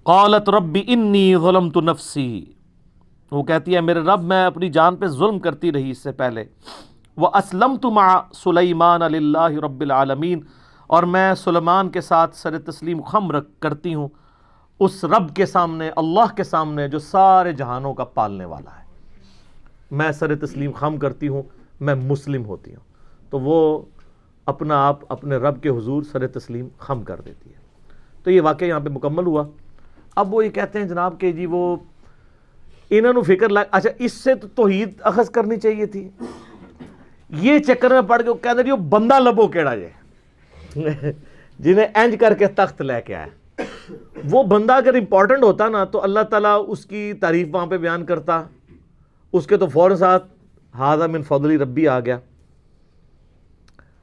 قالت رب انی ظلمت نفسی، وہ کہتی ہے میرے رب میں اپنی جان پہ ظلم کرتی رہی اس سے پہلے. وَأَسْلَمْتُ مَعَ سُلَيْمَانَ لِلَّهِ رَبِّ الْعَالَمِينَ، اور میں سلیمان کے ساتھ سر تسلیم خم کرتی ہوں اس رب کے سامنے، اللہ کے سامنے جو سارے جہانوں کا پالنے والا ہے. میں سر تسلیم خم کرتی ہوں، میں مسلم ہوتی ہوں. تو وہ اپنا آپ اپنے رب کے حضور سر تسلیم خم کر دیتی ہے. تو یہ واقعہ یہاں پہ مکمل ہوا. اب وہ یہ کہتے ہیں جناب کہ جی وہ انہوں نے فکر اچھا اس سے تو توحید اخذ کرنی چاہیے تھی. یہ چکر میں پڑ کے وہ کہتے ہیں وہ بندہ لبو کیڑا جے جنہیں اینج کر کے تخت لے کے آیا. وہ بندہ اگر امپورٹنٹ ہوتا نا تو اللہ تعالیٰ اس کی تعریف وہاں پہ بیان کرتا، اس کے تو فوراً ساتھ ھذا من فضل ربی آ گیا.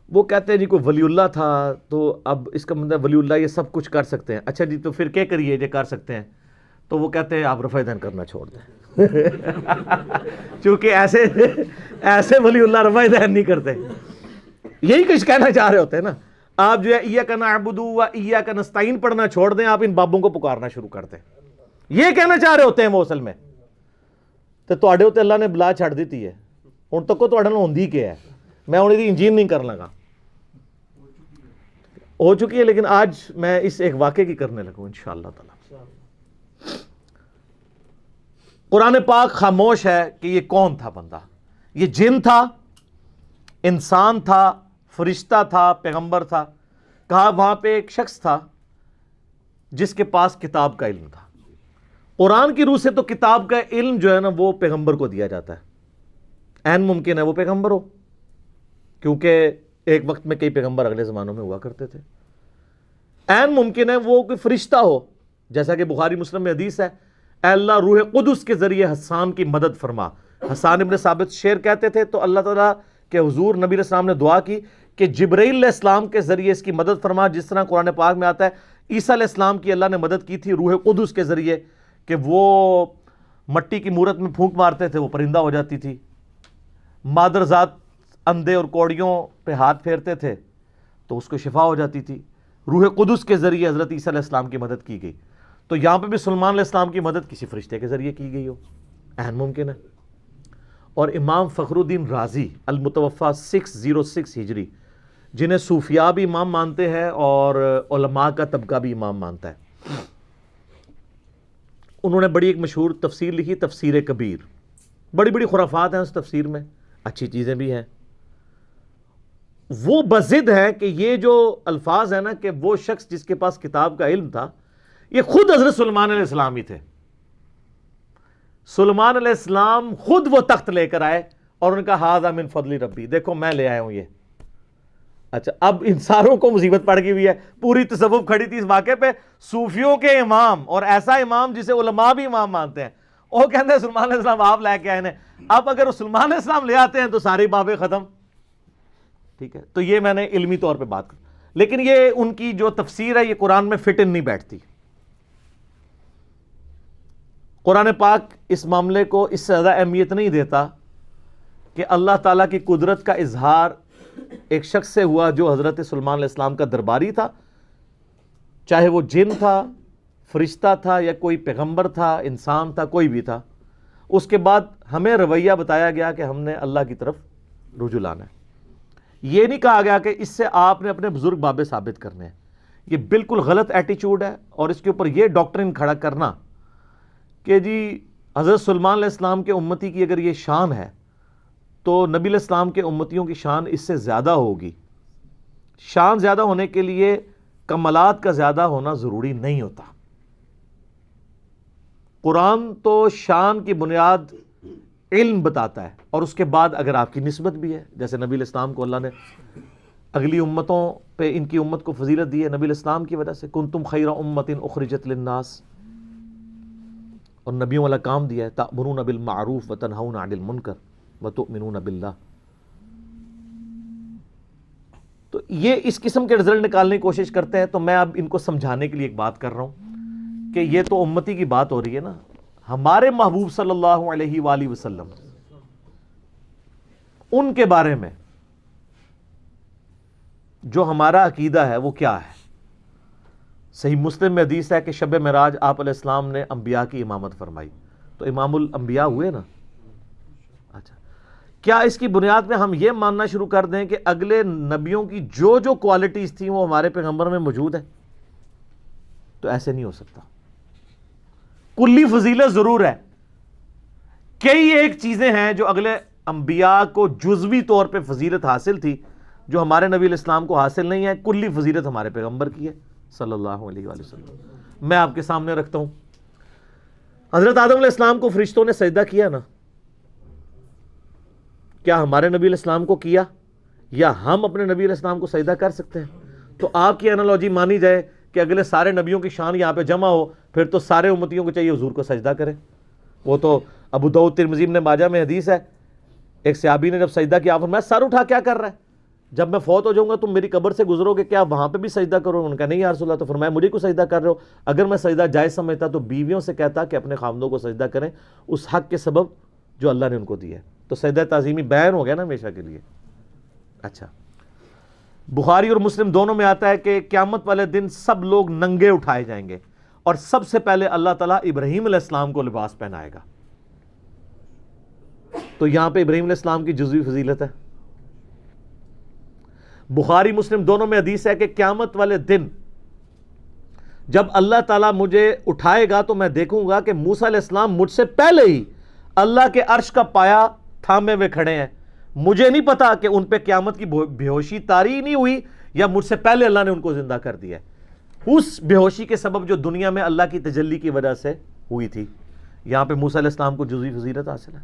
وہ کہتے ہیں جی کوئی ولی اللہ تھا تو اب اس کا مطلب ولی اللہ یہ سب کچھ کر سکتے ہیں. اچھا جی تو پھر کیا کریے جو کر سکتے ہیں؟ تو وہ کہتے ہیں آپ رفع دین کرنا چھوڑ دیں چونکہ ایسے ولی اللہ رفع دین نہیں کرتے. یہی کچھ کہنا چاہ رہے ہوتے ہیں نا. آپ جو ہے ایاک نعبد و ایاک نستعین پڑھنا چھوڑ دیں، آپ ان بابوں کو پکارنا شروع کر دیں. یہ کہنا چاہ رہے ہوتے ہیں وہ اصل میں. تو تواڈے ہوتے اللہ نے بلا چھڑ دیتی ہے. ہن تک تواڈے نال ہوندی کیا ہے؟ میں ہن دی انجین نہیں کر لگا، ہو چکی ہے، لیکن آج میں اس ایک واقعے کی کرنے لگوں انشاءاللہ تعالی. قرآن پاک خاموش ہے کہ یہ کون تھا بندہ. یہ جن تھا، انسان تھا، فرشتہ تھا، پیغمبر تھا. کہا وہاں پہ ایک شخص تھا جس کے پاس کتاب کا علم تھا. قرآن کی روح سے تو کتاب کا علم جو ہے نا وہ پیغمبر کو دیا جاتا ہے. عین ممکن ہے وہ پیغمبر ہو، کیونکہ ایک وقت میں کئی پیغمبر اگلے زمانوں میں ہوا کرتے تھے. عین ممکن ہے وہ کوئی فرشتہ ہو، جیسا کہ بخاری مسلم میں حدیث ہے اے اللہ روح قدس کے ذریعے حسان کی مدد فرما. حسان ابن ثابت شعر کہتے تھے تو اللہ تعالیٰ کے حضور نبی علیہ السلام نے دعا کی کہ جبرائیل علیہ السلام کے ذریعے اس کی مدد فرما، جس طرح قرآن پاک میں آتا ہے عیسیٰ علیہ السلام کی اللہ نے مدد کی تھی روح قدس کے ذریعے کہ وہ مٹی کی مورت میں پھونک مارتے تھے وہ پرندہ ہو جاتی تھی. مادر ذات اندھے اور کوڑیوں پہ ہاتھ پھیرتے تھے تو اس کو شفا ہو جاتی تھی. روح قدس کے ذریعے حضرت عیسیٰ علیہ السلام کی مدد کی گئی. تو یہاں پہ بھی سلیمان علیہ السلام کی مدد کسی فرشتے کے ذریعے کی گئی ہو، عین ممکن ہے. اور امام فخر الدین رازی المتوفی 606 ہجری، جنہیں صوفیاء بھی امام مانتے ہیں اور علماء کا طبقہ بھی امام مانتا ہے، انہوں نے بڑی ایک مشہور تفسیر لکھی، تفسیر کبیر. بڑی بڑی خرافات ہیں اس تفسیر میں، اچھی چیزیں بھی ہیں. وہ بضد ہے کہ یہ جو الفاظ ہیں نا کہ وہ شخص جس کے پاس کتاب کا علم تھا یہ خود حضرت سلیمان علیہ السلام ہی تھے. سلیمان علیہ السلام خود وہ تخت لے کر آئے اور ان کا ھذا من فضل ربی، دیکھو میں لے آیا ہوں یہ. اچھا اب ان ساروں کو مصیبت پڑ گئی ہوئی ہے، پوری تصوف کھڑی تھی اس واقعے پہ. صوفیوں کے امام اور ایسا امام جسے علماء بھی امام مانتے ہیں، وہ کہتے ہیں سلیمان علیہ السلام آپ لے کے آئے ہیں. اب اگر وہ سلیمان علیہ السلام لے آتے ہیں تو ساری بابیں ختم. ٹھیک ہے، تو یہ میں نے علمی طور پہ بات کر، لیکن یہ ان کی جو تفسیر ہے یہ قرآن میں فٹ ان نہیں بیٹھتی. قرآن پاک اس معاملے کو اس سے زیادہ اہمیت نہیں دیتا کہ اللہ تعالیٰ کی قدرت کا اظہار ایک شخص سے ہوا جو حضرت سلیمان علیہ السلام کا درباری تھا، چاہے وہ جن تھا، فرشتہ تھا، یا کوئی پیغمبر تھا، انسان تھا، کوئی بھی تھا. اس کے بعد ہمیں رویہ بتایا گیا کہ ہم نے اللہ کی طرف رجوع لانا ہے. یہ نہیں کہا گیا کہ اس سے آپ نے اپنے بزرگ بابے ثابت کرنے ہیں. یہ بالکل غلط ایٹیچیوڈ ہے. اور اس کے اوپر یہ ڈاکٹرن کھڑا کرنا کہ جی حضرت سلیمان علیہ السلام کے امتی کی اگر یہ شان ہے تو نبی علیہ السلام کے امتیوں کی شان اس سے زیادہ ہوگی. شان زیادہ ہونے کے لیے کمالات کا زیادہ ہونا ضروری نہیں ہوتا. قرآن تو شان کی بنیاد علم بتاتا ہے، اور اس کے بعد اگر آپ کی نسبت بھی ہے، جیسے نبی علیہ السلام کو اللہ نے اگلی امتوں پہ ان کی امت کو فضیلت دی ہے نبی علیہ السلام کی وجہ سے. کنتم خیر امت اخرجت للناس، اور نبیوں والا کام دیا ہے، تأمرون بالمعروف وتنہون عن المنکر وتؤمنون باللہ. تو یہ اس قسم کے رزلٹ نکالنے کی کوشش کرتے ہیں. تو میں اب ان کو سمجھانے کے لیے ایک بات کر رہا ہوں کہ یہ تو امتی کی بات ہو رہی ہے نا. ہمارے محبوب صلی اللہ علیہ وآلہ وسلم ان کے بارے میں جو ہمارا عقیدہ ہے وہ کیا ہے؟ صحیح مسلم میں حدیث ہے کہ شب معراج آپ علیہ السلام نے انبیاء کی امامت فرمائی. تو امام الانبیاء ہوئے نا. اچھا، کیا اس کی بنیاد میں ہم یہ ماننا شروع کر دیں کہ اگلے نبیوں کی جو جو کوالٹیز تھیں وہ ہمارے پیغمبر میں موجود ہیں؟ تو ایسے نہیں ہو سکتا. کلی فضیلت ضرور ہے. کئی ایک چیزیں ہیں جو اگلے انبیاء کو جزوی طور پہ فضیلت حاصل تھی جو ہمارے نبی علیہ السلام کو حاصل نہیں ہے. کلی فضیلت ہمارے پیغمبر کی ہے صلی اللہ علیہ وآلہ وسلم. میں آپ کے سامنے رکھتا ہوں. حضرت آدم علیہ السلام کو فرشتوں نے سجدہ کیا نا. کیا ہمارے نبی علیہ السلام کو کیا یا ہم اپنے نبی علیہ السلام کو سجدہ کر سکتے ہیں؟ تو آپ کی انالوجی مانی جائے کہ اگلے سارے نبیوں کی شان یہاں پہ جمع ہو، پھر تو سارے امتیوں کو چاہیے حضور کو سجدہ کریں. وہ تو ابو داؤد ترمذی ابن ماجہ میں حدیث ہے، ایک صحابی نے جب سجدہ کیا فرمایا سر اٹھا کیا کر رہا ہے؟ جب میں فوت ہو جاؤں گا تم میری قبر سے گزرو گے، کیا وہاں پہ بھی سجدہ کرو؟ انہوں نے کہا نہیں یا رسول اللہ. تو فرمایا مجھے کو سجدہ کر رہے ہو؟ اگر میں سجدہ جائز سمجھتا تو بیویوں سے کہتا کہ اپنے خامدوں کو سجدہ کریں اس حق کے سبب جو اللہ نے ان کو دیا ہے. تو سجدہ تعظیمی بیان ہو گیا نا ہمیشہ کے لیے. اچھا، بخاری اور مسلم دونوں میں آتا ہے کہ قیامت والے دن سب لوگ ننگے اٹھائے جائیں گے اور سب سے پہلے اللہ تعالیٰ ابراہیم علیہ السلام کو لباس پہنائے گا. تو یہاں پہ ابراہیم علیہ السلام کی جزوی فضیلت ہے. بخاری مسلم دونوں میں حدیث ہے کہ قیامت والے دن جب اللہ تعالیٰ مجھے اٹھائے گا تو میں دیکھوں گا کہ موسیٰ علیہ السلام مجھ سے پہلے ہی اللہ کے عرش کا پایا تھامے ہوئے کھڑے ہیں. مجھے نہیں پتا کہ ان پہ قیامت کی بے ہوشی طاری نہیں ہوئی یا مجھ سے پہلے اللہ نے ان کو زندہ کر دیا ہے. اس بے ہوشی کے سبب جو دنیا میں اللہ کی تجلی کی وجہ سے ہوئی تھی. یہاں پہ موسیٰ علیہ السلام کو جزوی فضیلت حاصل ہے.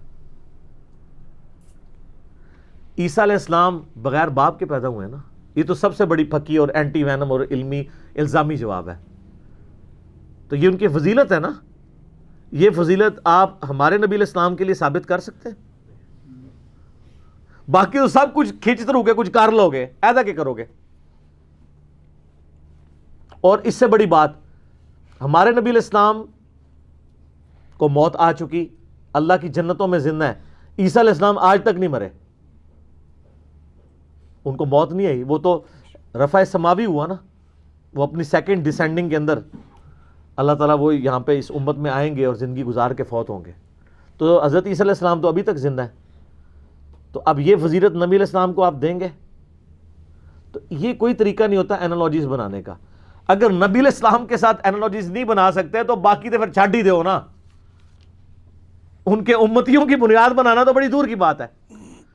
عیسیٰ علیہ السلام بغیر باپ کے پیدا ہوئے نا. یہ تو سب سے بڑی پھکی اور اینٹی وینم اور علمی الزامی جواب ہے. تو یہ ان کی فضیلت ہے نا. یہ فضیلت آپ ہمارے نبی علیہ السلام کے لیے ثابت کر سکتے ہیں؟ باقی تو سب کچھ کھینچتے رہو گے، کچھ کر لو گے، ایسا کیا کرو گے؟ اور اس سے بڑی بات، ہمارے نبی علیہ السلام کو موت آ چکی، اللہ کی جنتوں میں زندہ ہے. عیسیٰ علیہ السلام آج تک نہیں مرے، ان کو موت نہیں آئی. وہ تو رفع سماوی ہوا نا. وہ اپنی سیکنڈ ڈیسینڈنگ کے اندر اللہ تعالیٰ وہ یہاں پہ اس امت میں آئیں گے اور زندگی گزار کے فوت ہوں گے. تو حضرت عیسیٰ علیہ السلام تو ابھی تک زندہ ہے. تو اب یہ فضیلت نبی علیہ السلام کو آپ دیں گے؟ تو یہ کوئی طریقہ نہیں ہوتا اینالوجیز بنانے کا. اگر نبی علیہ السلام کے ساتھ اینالوجیز نہیں بنا سکتے تو باقی تو پھر چھاڑ ہی دو نا. ان کے امتیوں کی بنیاد بنانا تو بڑی دور کی بات ہے.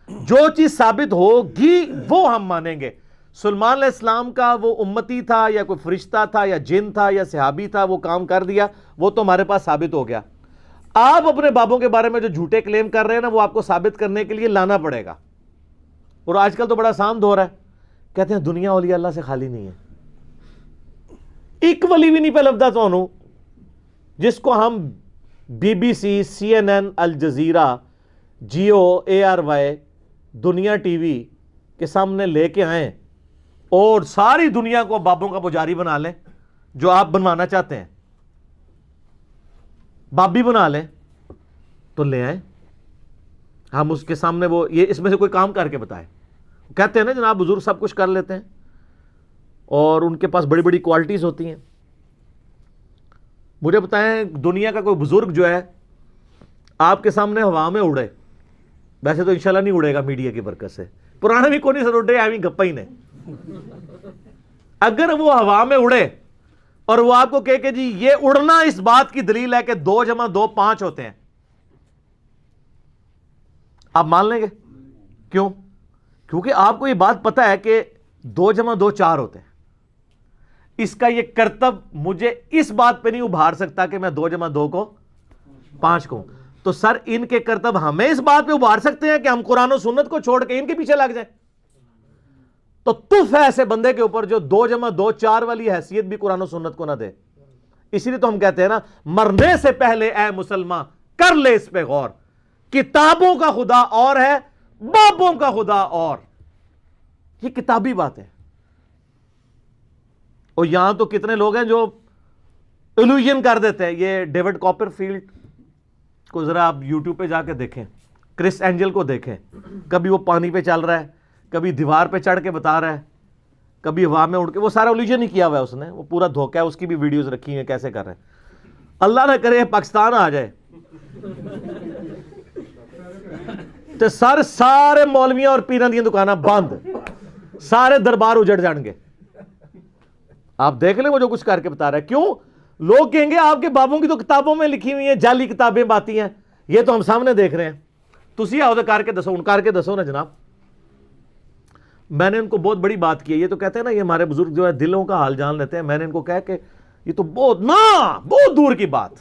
جو چیز ثابت ہوگی وہ ہم مانیں گے. سلیمان علیہ السلام کا وہ امتی تھا یا کوئی فرشتہ تھا یا جن تھا یا صحابی تھا، وہ کام کر دیا، وہ تو ہمارے پاس ثابت ہو گیا. آپ اپنے بابوں کے بارے میں جو جھوٹے کلیم کر رہے ہیں نا، وہ آپ کو ثابت کرنے کے لیے لانا پڑے گا. اور آج کل تو بڑا آسان دور ہے، کہتے ہیں دنیا اولیاء اللہ سے خالی نہیں ہے. ایک ولی بھی نہیں پہ لفظہ تو جس کو ہم BBC، CNN، Al Jazeera, Geo, ARY، Dunya T V کے سامنے لے کے آئیں اور ساری دنیا کو بابوں کا پجاری بنا لیں جو آپ بنوانا چاہتے ہیں. بابی بنا لیں تو لے آئیں، ہم اس کے سامنے وہ یہ اس میں سے کوئی کام کر کے بتائے. کہتے ہیں نا جناب بزرگ سب کچھ کر لیتے ہیں اور ان کے پاس بڑی بڑی کوالٹیز ہوتی ہیں. مجھے بتائیں دنیا کا کوئی بزرگ جو ہے آپ کے سامنے ہوا میں اڑے، ویسے تو انشاءاللہ نہیں اڑے گا میڈیا کی برکت سے، پرانے بھی کوئی نہیں سر اڑے آئی گپا ہی نے. اگر وہ ہوا میں اڑے اور وہ آپ کو کہے کہ جی یہ اڑنا اس بات کی دلیل ہے کہ 2 + 2 5 ہوتے ہیں، آپ مان لیں گے؟ کیوں؟ کیونکہ آپ کو یہ بات پتا ہے کہ 2 + 2 4 ہوتے ہیں. اس کا یہ کرتب مجھے اس بات پہ نہیں ابھار سکتا کہ میں 2 + 2 کو 5 کہوں. تو سر ان کے کرتب ہمیں اس بات پہ ابھار سکتے ہیں کہ ہم قرآن و سنت کو چھوڑ کے ان کے پیچھے لگ جائیں؟ تو تف ہے ایسے بندے کے اوپر جو 2 + 2 4 والی حیثیت بھی قرآن و سنت کو نہ دے. اسی لیے تو ہم کہتے ہیں نا، مرنے سے پہلے اے مسلمان کر لے اس پہ غور. کتابوں کا خدا اور ہے، بابوں کا خدا اور. یہ کتابی بات ہے. اور یہاں تو کتنے لوگ ہیں جو ایلوژن کر دیتے ہیں. یہ ڈیوڈ کاپر فیلڈ کو ذرا آپ یوٹیوب پہ جا کے دیکھیں, کرس اینجل کو دیکھیں, کبھی وہ پانی پہ چل رہا ہے, کبھی دیوار پہ چڑھ کے بتا رہا ہے, کبھی ہوا میں اڑ کے, وہ سارا ایلوژن ہی کیا ہوا ہے اس نے, وہ پورا دھوکہ ہے, اس کی بھی ویڈیوز رکھی ہیں کیسے کر رہے ہیں. اللہ نہ کرے پاکستان آ جائے تو سارے مولویاں اور پیراں دی دکاناں بند, سارے دربار اجڑ جان گے. آپ دیکھ لیں وہ جو کچھ کر کے بتا رہا ہے. کیوں؟ لوگ کہیں گے آپ کے بابوں کی تو کتابوں میں لکھی ہوئی ہیں, جعلی کتابیں باتی ہیں, یہ تو ہم سامنے دیکھ رہے ہیں. تسی آؤ تو کر کے دسو, ان کر کے دسو نا جناب. میں نے ان کو بہت بڑی بات کی ہے. یہ تو کہتے ہیں نا یہ ہمارے بزرگ جو ہے دلوں کا حال جان لیتے ہیں. میں نے ان کو کہا کہ یہ تو بہت دور کی بات.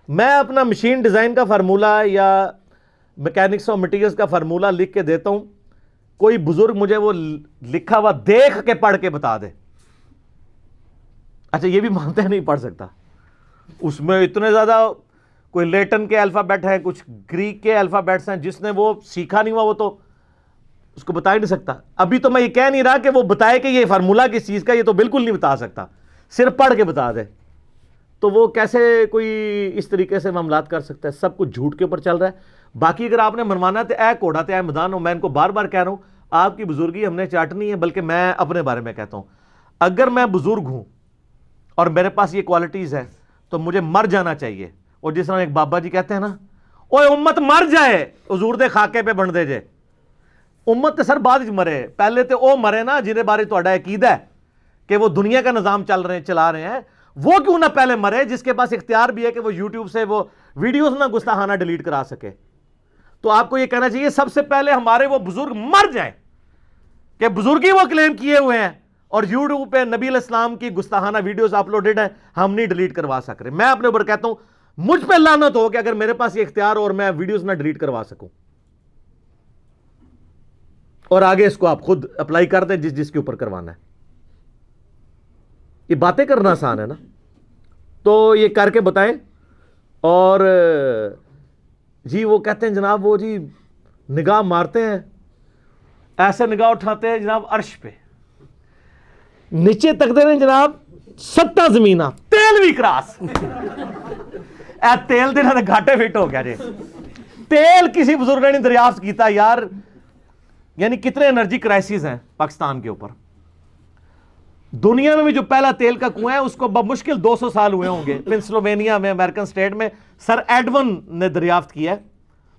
میں اپنا مشین ڈیزائن کا فارمولہ یا میکینکس اور مٹیریلز کا فارمولہ لکھ کے دیتا ہوں, کوئی بزرگ مجھے وہ لکھا ہوا دیکھ کے پڑھ کے بتا دے. اچھا یہ بھی مانتے ہیں نہیں پڑھ سکتا, اس میں اتنے زیادہ کوئی لیٹن کے الفابیٹ ہیں, کچھ گریک کے الفابیٹس ہیں, جس نے وہ سیکھا نہیں ہوا وہ تو اس کو بتا ہی نہیں سکتا. ابھی تو میں یہ کہہ نہیں رہا کہ وہ بتائے کہ یہ فارمولہ کس چیز کا, یہ تو بالکل نہیں بتا سکتا, صرف پڑھ کے بتا دے. تو وہ کیسے کوئی اس طریقے سے معاملات کر سکتا ہے؟ سب کچھ جھوٹ کے اوپر چل رہا ہے. باقی اگر آپ نے منوانا ہے تو اے کوڑا تے اے میدان ہو. میں ان کو بار بار کہہ رہا ہوں آپ کی بزرگی ہم نے چاٹنی ہے, بلکہ میں اپنے بارے میں کہتا ہوں اگر میں بزرگ ہوں اور میرے پاس یہ کوالٹیز ہے تو مجھے مر جانا چاہیے. اور جس طرح ایک بابا جی کہتے ہیں نا, اوے امت مر جائے حضور دے خاکے پہ بن دے جے. امت تے سر بعد مرے, پہلے تے او مرے نا جنہیں بارے تہاڈا عقیدہ ہے کہ وہ دنیا کا نظام چلا رہے ہیں, وہ کیوں نہ پہلے مرے جس کے پاس اختیار بھی ہے کہ وہ یوٹیوب سے وہ ویڈیوز نہ گستاخانہ ڈیلیٹ کرا سکے. تو آپ کو یہ کہنا چاہیے سب سے پہلے ہمارے وہ بزرگ مر جائیں کہ بزرگی وہ کلیم کیے ہوئے ہیں, اور یوٹیوب پہ نبی علیہ السلام کی گستاخانہ ویڈیوز اپلوڈڈ ہیں, ہم نہیں ڈیلیٹ کروا سک رہے. میں اپنے اوپر کہتا ہوں مجھ پہ لعنت ہو کہ اگر میرے پاس یہ اختیار ہو اور میں ویڈیوز نہ ڈیلیٹ کروا سکوں. اور آگے اس کو آپ خود اپلائی کر دیں جس کے اوپر کروانا ہے. یہ باتیں کرنا آسان ہے نا, تو یہ کر کے بتائیں. اور جی وہ کہتے ہیں جناب وہ جی نگاہ مارتے ہیں, ایسے نگاہ اٹھاتے ہیں جناب عرش پہ, نیچے تکتے ہیں جناب 7 زمینہ, تیل بھی کراس. اے تیل دے نہ گھاٹے فٹ ہو گیا جی. تیل کسی بزرگ نے نہیں دریافت کیتا یار. یعنی کتنے انرجی کرائسس ہیں پاکستان کے اوپر. دنیا میں بھی جو پہلا تیل کا کنواں ہے اس کو بمشکل 200 سال ہوئے ہوں گے. پنسلوینیا میں امریکن سٹیٹ میں سر ایڈون نے دریافت کیا ہے.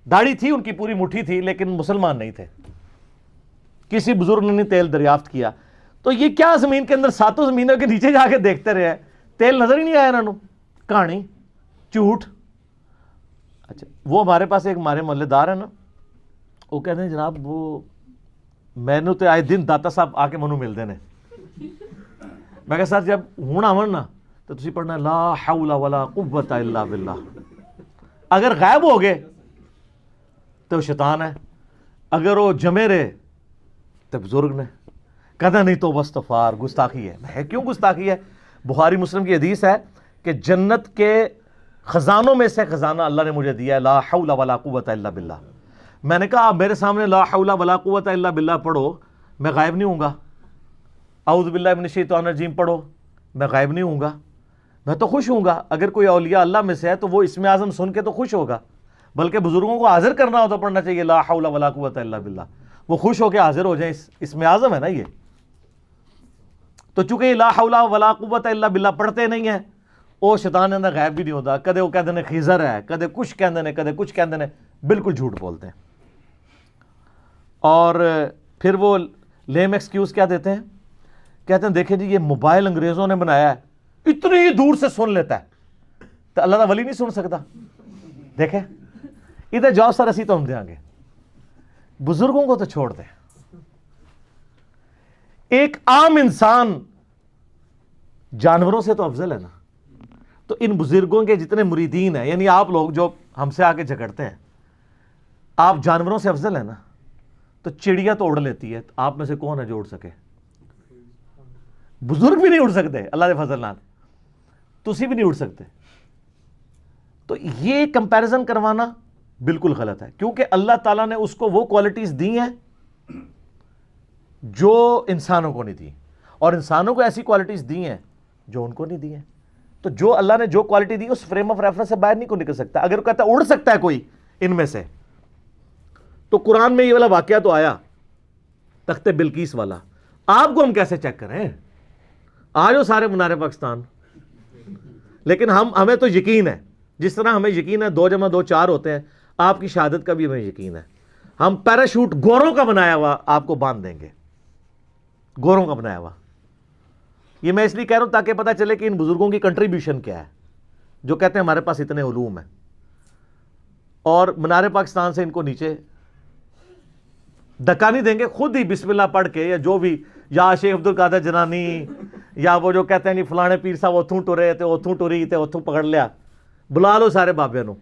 داڑھی تھی ان کی پوری مٹھی تھی لیکن مسلمان نہیں تھے. کسی بزرگ نے نہیں تیل دریافت کیا. تو یہ کیا زمین کے اندر 7 زمینوں کے نیچے جا کے دیکھتے رہے, تیل نظر ہی نہیں آیا انہوں. کہانی جھوٹ. اچھا وہ ہمارے پاس ایک ہمارے محلے دار ہے نا, وہ کہتے ہیں جناب وہ میں نے تو آئے دن داتا صاحب آ کے منو ملتے ہیں. میں کہا سر جب ہوں آون نا تو تسی پڑھنا لا حول ولا قوت الا باللہ. اگر غائب ہو گئے تو شیطان ہے, اگر وہ جمے رہے تو بزرگ نے. کہتا نہیں تو استغفار, گستاخی ہے. کیوں گستاخی ہے؟ بخاری مسلم کی حدیث ہے کہ جنت کے خزانوں میں سے خزانہ اللہ نے مجھے دیا ہے, لا حول ولا قوت الا باللہ. میں نے کہا آپ میرے سامنے لا حول ولا قوت الا باللہ پڑھو, میں غائب نہیں ہوں گا. اعوذ باللہ من الشیطان الرجیم پڑھو, میں غائب نہیں ہوں گا. میں تو خوش ہوں گا. اگر کوئی اولیاء اللہ میں سے ہے تو وہ اسم اعظم سن کے تو خوش ہوگا, بلکہ بزرگوں کو حاضر کرنا ہو تو پڑھنا چاہیے لا حول ولا قوت الا باللہ. وہ خوش ہو کے حاضر ہو جائیں, اسم اعظم ہے نا یہ. تو چونکہ یہ لا حول ولا قوت الا باللہ پڑھتے نہیں ہیں, وہ شیطان اندر غائب بھی نہیں ہوتا. کدے وہ کہتے ہیں خیزر ہے, کدے کچھ کہتے ہیں, کدے کچھ کہتے ہیں, بالکل جھوٹ بولتے ہیں. اور پھر وہ لیم ایکسکیوز کیا دیتے ہیں, کہتے ہیں دیکھیں جی یہ موبائل انگریزوں نے بنایا ہے, اتنی ہی دور سے سن لیتا ہے, تو اللہ کا ولی نہیں سن سکتا. دیکھیں ادھر جاؤ سر اسی تو ہم دیں گے, بزرگوں کو تو چھوڑ دیں. ایک عام انسان جانوروں سے تو افضل ہے نا. تو ان بزرگوں کے جتنے مریدین ہیں, یعنی آپ لوگ جو ہم سے آ کے جھگڑتے ہیں, آپ جانوروں سے افضل ہیں نا. تو چڑیا تو اڑ لیتی ہے, آپ میں سے کون ہے جو اڑ سکے؟ بزرگ بھی نہیں اڑ سکتے اللہ کے فضل نال, تسی بھی نہیں اڑ سکتے. تو یہ کمپیریزن کروانا بالکل غلط ہے, کیونکہ اللہ تعالیٰ نے اس کو وہ کوالٹیز دی ہیں جو انسانوں کو نہیں دی. اور انسانوں کو ایسی کوالٹیز دی ہیں جو ان کو نہیں دی ہیں. تو جو اللہ نے جو کوالٹی دی اس فریم آف ریفرنس سے باہر نہیں کو نکل سکتا. اگر وہ کہتا ہے اڑ سکتا ہے کوئی ان میں سے, تو قرآن میں یہ والا واقعہ تو آیا تخت بلقیس والا, آپ کو ہم کیسے چیک کریں؟ آ جاؤ سارے منار پاکستان. لیکن ہمیں تو یقین ہے, جس طرح ہمیں یقین ہے 2 + 2 4 ہوتے ہیں, آپ کی شہادت کا بھی ہمیں یقین ہے. ہم پیراشوٹ گوروں کا بنایا ہوا آپ کو باندھ دیں گے, گوروں کا بنایا ہوا. یہ میں اس لیے کہہ رہا ہوں تاکہ پتہ چلے کہ ان بزرگوں کی کنٹریبیوشن کیا ہے, جو کہتے ہیں ہمارے پاس اتنے علوم ہیں, اور منار پاکستان سے ان کو نیچے دھکا نہیں دیں گے. خود ہی بسم اللہ پڑھ کے, یا جو بھی, یا شیخ عبد القادر جنانی, یا وہ جو کہتے ہیں نہیں فلانے پیر صاحب اتھوں ٹرے تے اتھوں ٹری تے اتھوں پکڑ لیا, بلا لو سارے بابے نو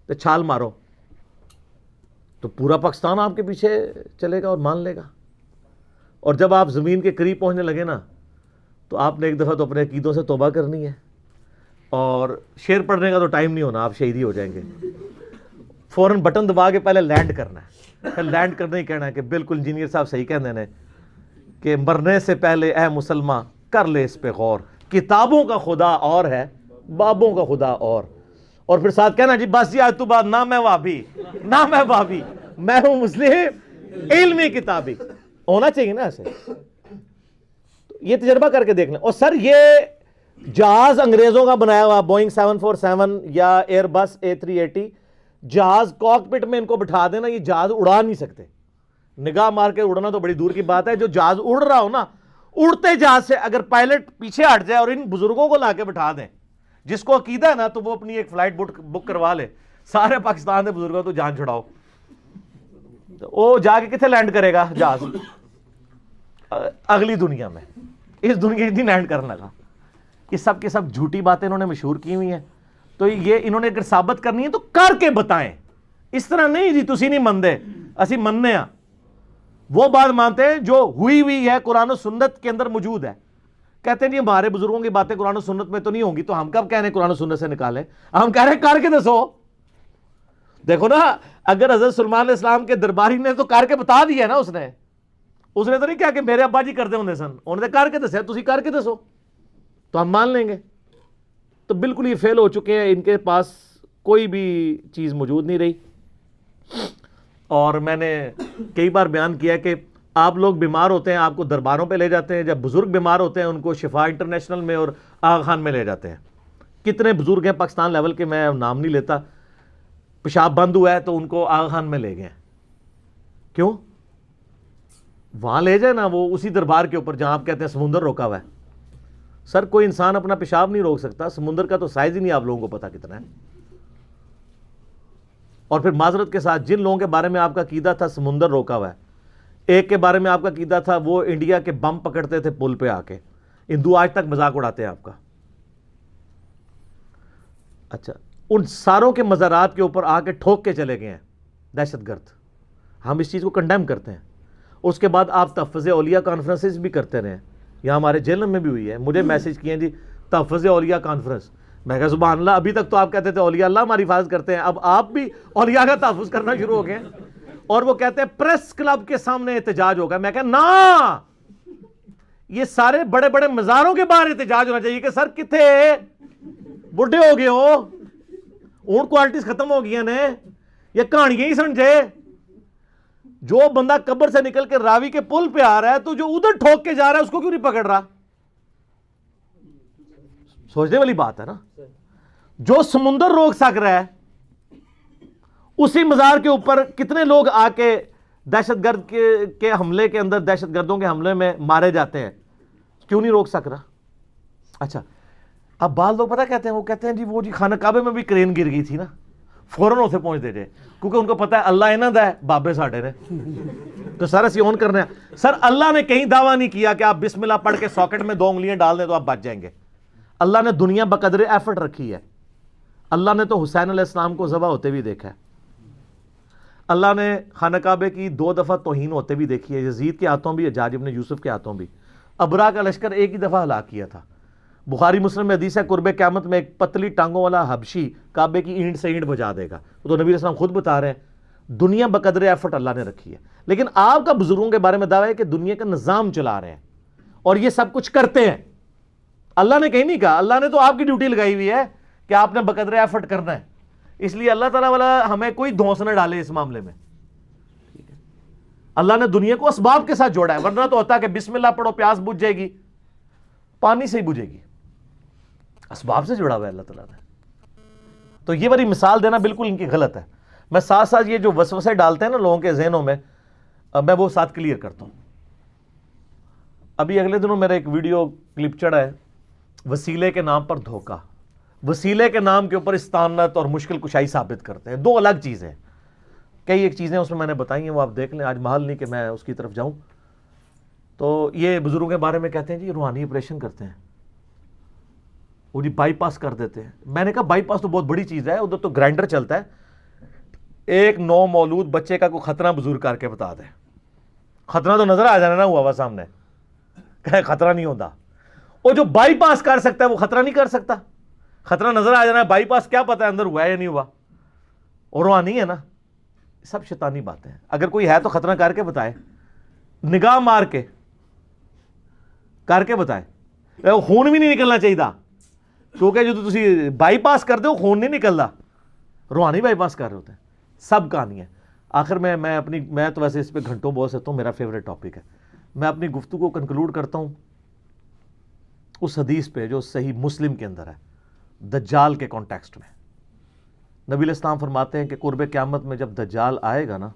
تے چھال مارو, تو پورا پاکستان آپ کے پیچھے چلے گا اور مان لے گا. اور جب آپ زمین کے قریب پہنچنے لگے نا, تو آپ نے ایک دفعہ تو اپنے عقیدوں سے توبہ کرنی ہے, اور شعر پڑھنے کا تو ٹائم نہیں ہونا, آپ شہید ہی ہو جائیں گے. فوراً بٹن دبا کے پہلے لینڈ کرنا ہے, پھر لینڈ کرنا ہی کہنا ہے کہ بالکل انجینئر صاحب صحیح کہہ دینے کہ مرنے سے پہلے اے مسلمان کر لے اس پہ غور, کتابوں کا خدا اور ہے بابوں کا خدا اور پھر ساتھ کہنا جی بس جی آج تو بعد نہ میں وابی نہ میں بابی, میں ہوں مسلم علمی کتابی. ہونا چاہیے نا ایسے. یہ تجربہ کر کے دیکھ لیں. اور سر یہ جہاز انگریزوں کا بنایا ہوا, بوئنگ 747 یا ایئر بس A380 جہاز, کاکپٹ میں ان کو بٹھا دینا, یہ جہاز اڑا نہیں سکتے. نگاہ مار کے اڑنا تو بڑی دور کی بات ہے. جو جہاز اڑ رہا ہو نا, اڑتے جہاز سے اگر پائلٹ پیچھے ہٹ جائے اور ان بزرگوں کو لا کے بٹھا دیں, جس کو عقیدہ ہے نا, تو وہ اپنی ایک فلائٹ بک کروا لے, سارے پاکستان کے بزرگوں تو جان چھڑاؤ. وہ جا کے کتنے لینڈ کرے گا جہاز؟ اگلی دنیا میں. اس دنیا نہیں لینڈ کرنے لگا. یہ سب کے سب جھوٹی باتیں انہوں نے مشہور کی ہوئی ہیں. تو یہ انہوں نے اگر ثابت کرنی ہے تو کر کے بتائیں. اس طرح نہیں جی تسی نہیں مندے اسی مننے ہاں. وہ بات مانتے ہیں جو ہوئی ہے, قرآن و سنت کے اندر موجود ہے. کہتے ہیں جی ہمارے بزرگوں کی باتیں قرآن و سنت میں تو نہیں ہوں گی, تو ہم کب کہہ رہے ہیں قرآن و سنت سے نکالیں؟ ہم کہہ رہے ہیں کر کے دسو. دیکھو نا, اگر حضرت سلمان علیہ السلام کے درباری نے تو کر کے بتا دیا نا, اس نے تو نہیں کہا کہ میرے ابا جی کرتے ہوں سن, انہوں نے کر کے دسیا, تسی کر کے دسو تو ہم مان لیں گے. تو بالکل یہ فیل ہو چکے ہیں, ان کے پاس کوئی بھی چیز موجود نہیں رہی. اور میں نے کئی بار بیان کیا کہ آپ لوگ بیمار ہوتے ہیں, آپ کو درباروں پہ لے جاتے ہیں, جب بزرگ بیمار ہوتے ہیں ان کو شفا انٹرنیشنل میں اور آغا خان میں لے جاتے ہیں. کتنے بزرگ ہیں پاکستان لیول کے, میں نام نہیں لیتا, پیشاب بند ہوا ہے تو ان کو آغا خان میں لے گئے. کیوں؟ وہاں لے جائے نا, وہ اسی دربار کے اوپر جہاں آپ کہتے ہیں سمندر روکا ہوا ہے. سر کوئی انسان اپنا پیشاب نہیں روک سکتا, سمندر کا تو سائز ہی نہیں آپ لوگوں کو پتا کتنا ہے. اور پھر معذرت کے ساتھ جن لوگوں کے بارے میں آپ کا عقیدہ تھا سمندر روکا ہوا ہے, ایک کے بارے میں آپ کا عقیدہ تھا وہ انڈیا کے بم پکڑتے تھے پل پہ آ کے, ہندو آج تک مذاق اڑاتے ہیں آپ کا. اچھا, ان ساروں کے مزارات کے اوپر آ کے ٹھوک کے چلے گئے ہیں دہشت گرد. ہم اس چیز کو کنڈیم کرتے ہیں. اس کے بعد آپ تحفظ اولیاء کانفرنسز بھی کرتے رہے ہیں, یہاں ہمارے جیلم میں بھی ہوئی ہے. مجھے میسج کیے ہیں جی تحفظ اولیاء کانفرنس. میں کہا سبحان اللہ, ابھی تک تو آپ کہتے تھے اولیاء اللہ ہماری حفاظت کرتے ہیں, اب آپ بھی اولیاء کا تحفظ کرنا شروع ہو گئے. اور وہ کہتے ہیں پریس کلب کے سامنے احتجاج ہوگا. میں کہا نا, یہ سارے بڑے بڑے مزاروں کے باہر احتجاج ہونا چاہیے کہ سر کتنے بڈھے ہو گئے ہو, اون کوالٹیز ختم ہو گئی نے, یہ کہانیاں ہی سمجھے. جو بندہ قبر سے نکل کے راوی کے پل پہ آ رہا ہے, تو جو ادھر ٹھوک کے جا رہا ہے اس کو کیوں نہیں پکڑ رہا؟ سوچنے والی بات ہے نا. جو سمندر روک سک رہا ہے, اسی مزار کے اوپر کتنے لوگ آ کے دہشت گرد کے حملے کے اندر, دہشت گردوں کے حملے میں مارے جاتے ہیں, کیوں نہیں روک سک رہا؟ اچھا, اب بعض لوگ پتہ کہتے ہیں, وہ کہتے ہیں جی وہ جی خانہ کعبے میں بھی کرین گر گئی تھی نا, فوراً اسے پہنچ دے جائے, کیونکہ ان کو پتا ہے اللہ انہاں دا ہے, بابے ساڈے نے, تو سر اسی اون کرنے ہیں. سر اللہ نے کہیں دعویٰ نہیں کیا کہ آپ بسم اللہ پڑھ کے ساکٹ میں 2 انگلیاں ڈال دیں تو آپ بچ جائیں گے. اللہ نے دنیا بقدر ایفرٹ رکھی ہے. اللہ نے تو حسین علیہ السلام کو ذبح ہوتے بھی دیکھا ہے. اللہ نے خانہ کعبے کی 2 دفعہ توہین ہوتے بھی دیکھی ہے, یزید کے ہاتھوں بھی, حجاج ابن یوسف کے ہاتھوں بھی. ابرا کا لشکر ایک ہی دفعہ ہلاک کیا تھا. بخاری مسلم میں حدیث ہے قرب قیامت میں ایک پتلی ٹانگوں والا حبشی کعبے کی اینٹ سے اینٹ بجا دے گا. تو نبی علیہ السلام خود بتا رہے ہیں دنیا بقدر ایفرٹ اللہ نے رکھی ہے. لیکن آپ کا بزرگوں کے بارے میں دعویٰ ہے کہ دنیا کا نظام چلا رہے ہیں, اور یہ سب کچھ کرتے ہیں. اللہ نے کہیں نہیں کہا, اللہ نے تو آپ کی ڈیوٹی لگائی ہوئی ہے کہ آپ نے بقدر ایفرٹ کرنا ہے. اس لیے اللہ تعالیٰ والا ہمیں کوئی دھونس نہ ڈالے اس معاملے میں. اللہ نے دنیا کو اسباب کے ساتھ جوڑا ہے, ورنہ تو ہوتا کہ بسم اللہ پڑھو پیاس بجھ جائے گی, پانی سے ہی بجھے گی. اسباب سے جڑا ہوا ہے اللہ تعالیٰ نے. تو یہ بڑی مثال دینا بالکل ان کی غلط ہے. میں ساتھ ساتھ یہ جو وسوسے ڈالتے ہیں نا لوگوں کے ذہنوں میں, میں وہ ساتھ کلیئر کرتا ہوں. ابھی اگلے دنوں میرا ایک ویڈیو کلپ چڑھا ہے, وسیلے کے نام پر دھوکہ. وسیلے کے نام کے اوپر استعانت اور مشکل کشائی ثابت کرتے ہیں, دو الگ چیزیں. کئی ایک چیزیں اس میں نے بتائی ہیں, وہ آپ دیکھ لیں. آج محل نہیں کہ میں اس کی طرف جاؤں. تو یہ بزرگوں کے بارے میں کہتے ہیں جی روحانی آپریشن کرتے ہیں, وہ جی بائی پاس کر دیتے ہیں. میں نے کہا بائی پاس تو بہت بڑی چیز ہے, ادھر تو گرائنڈر چلتا ہے. ایک نو مولود بچے کا کوئی خطرہ بزرگ کر کے بتا دے, خطرہ تو نظر آ جانا نا ہوا ہوا سامنے, کہ خطرہ نہیں ہوتا. وہ جو بائی پاس کر سکتا ہے وہ خطرہ نہیں کر سکتا. خطرہ نظر آ جانا ہے, بائی پاس کیا پتا ہے اندر ہوا ہے یا نہیں ہوا. اور روحانی ہے نا, سب شیطانی باتیں ہیں. اگر کوئی ہے تو خطرہ کر کے بتائے, نگاہ مار کے کر کے بتائے. خون بھی نہیں نکلنا چاہیے, کیونکہ جو تسی بائی پاس کرتے ہو خون نہیں نکلتا, روحانی بائی پاس کر رہے ہوتے ہیں. سب کہانی ہے. آخر میں تو ویسے اس پہ گھنٹوں بول سکتا ہوں, میرا فیوریٹ ٹاپک ہے. میں اپنی گفتگو کو کنکلوڈ کرتا ہوں اس حدیث پہ جو صحیح مسلم کے اندر ہے, دجال کے کانٹیکسٹ میں. نبی علیہ السلام فرماتے ہیں کہ قرب قیامت میں جب دجال آئے گا نا,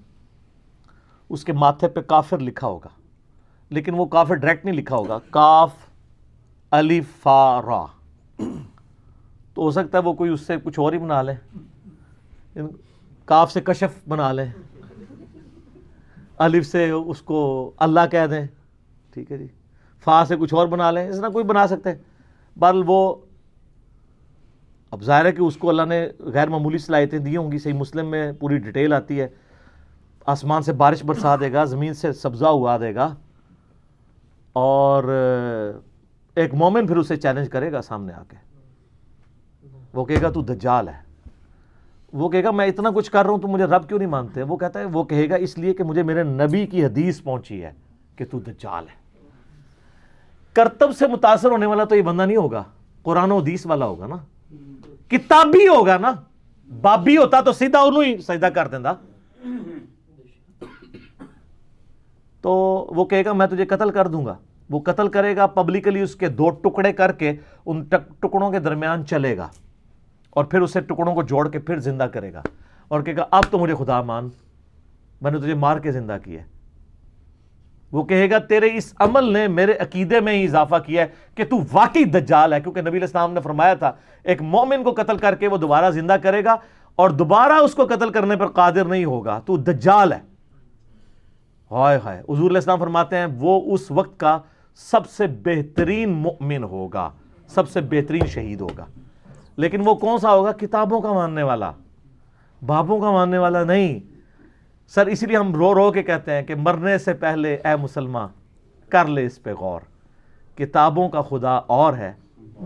اس کے ماتھے پہ کافر لکھا ہوگا, لیکن وہ کافر ڈائریکٹ نہیں لکھا ہوگا, کاف الف فا را. تو ہو سکتا ہے وہ کوئی اس سے کچھ اور ہی بنا لے, کاف سے کشف بنا لیں, الف سے اس کو اللہ کہہ دیں, ٹھیک ہے جی, فا سے کچھ اور بنا لیں, اس طرح کوئی بنا سکتے ہیں. بہرحال وہ اب ظاہر ہے کہ اس کو اللہ نے غیر معمولی صلاحیتیں دی ہوں گی. صحیح مسلم میں پوری ڈیٹیل آتی ہے, آسمان سے بارش برسا دے گا, زمین سے سبزہ اگا دے گا, اور ایک مومن پھر اسے چیلنج کرے گا سامنے آ کے. وہ کہے گا تو دجال ہے. وہ کہے گا میں اتنا کچھ کر رہا ہوں تو مجھے رب کیوں نہیں مانتے. وہ کہتا ہے, وہ کہے گا اس لیے کہ مجھے میرے نبی کی حدیث پہنچی ہے کہ تو دجال ہے. کرتب سے متاثر ہونے والا تو یہ بندہ نہیں ہوگا, قرآن و حدیث والا ہوگا نا, کتابی ہوگا نا. بابی ہوتا تو سیدھا انہوں ہی سجدہ کر دینا. تو وہ کہے گا میں تجھے قتل کر دوں گا. وہ قتل کرے گا پبلکلی, اس کے 2 ٹکڑے کر کے ان ٹکڑوں کے درمیان چلے گا, اور پھر اسے ٹکڑوں کو جوڑ کے پھر زندہ کرے گا, اور کہے گا اب تو مجھے خدا مان, میں نے تجھے مار کے زندہ کیا ہے. وہ کہے گا تیرے اس عمل نے میرے عقیدے میں ہی اضافہ کیا ہے کہ تو واقعی دجال ہے, کیونکہ نبی علیہ السلام نے فرمایا تھا ایک مومن کو قتل کر کے وہ دوبارہ زندہ کرے گا, اور دوبارہ اس کو قتل کرنے پر قادر نہیں ہوگا, تو دجال ہے. ہائے ہائے. حضور علیہ السلام فرماتے ہیں وہ اس وقت کا سب سے بہترین مؤمن ہوگا, سب سے بہترین شہید ہوگا. لیکن وہ کون سا ہوگا؟ کتابوں کا ماننے والا, بابوں کا ماننے والا نہیں. سر اسی لیے ہم رو رو کے کہتے ہیں کہ مرنے سے پہلے اے مسلمان کر لے اس پہ غور, کتابوں کا خدا اور ہے,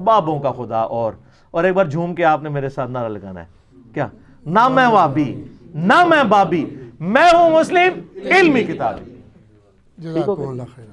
بابوں کا خدا اور ایک بار جھوم کے آپ نے میرے ساتھ نعرہ لگانا ہے, کیا؟ نہ میں وابی نہ میں بابی, میں ہوں مسلم علمی کتابی. جزاکم اللہ خیر.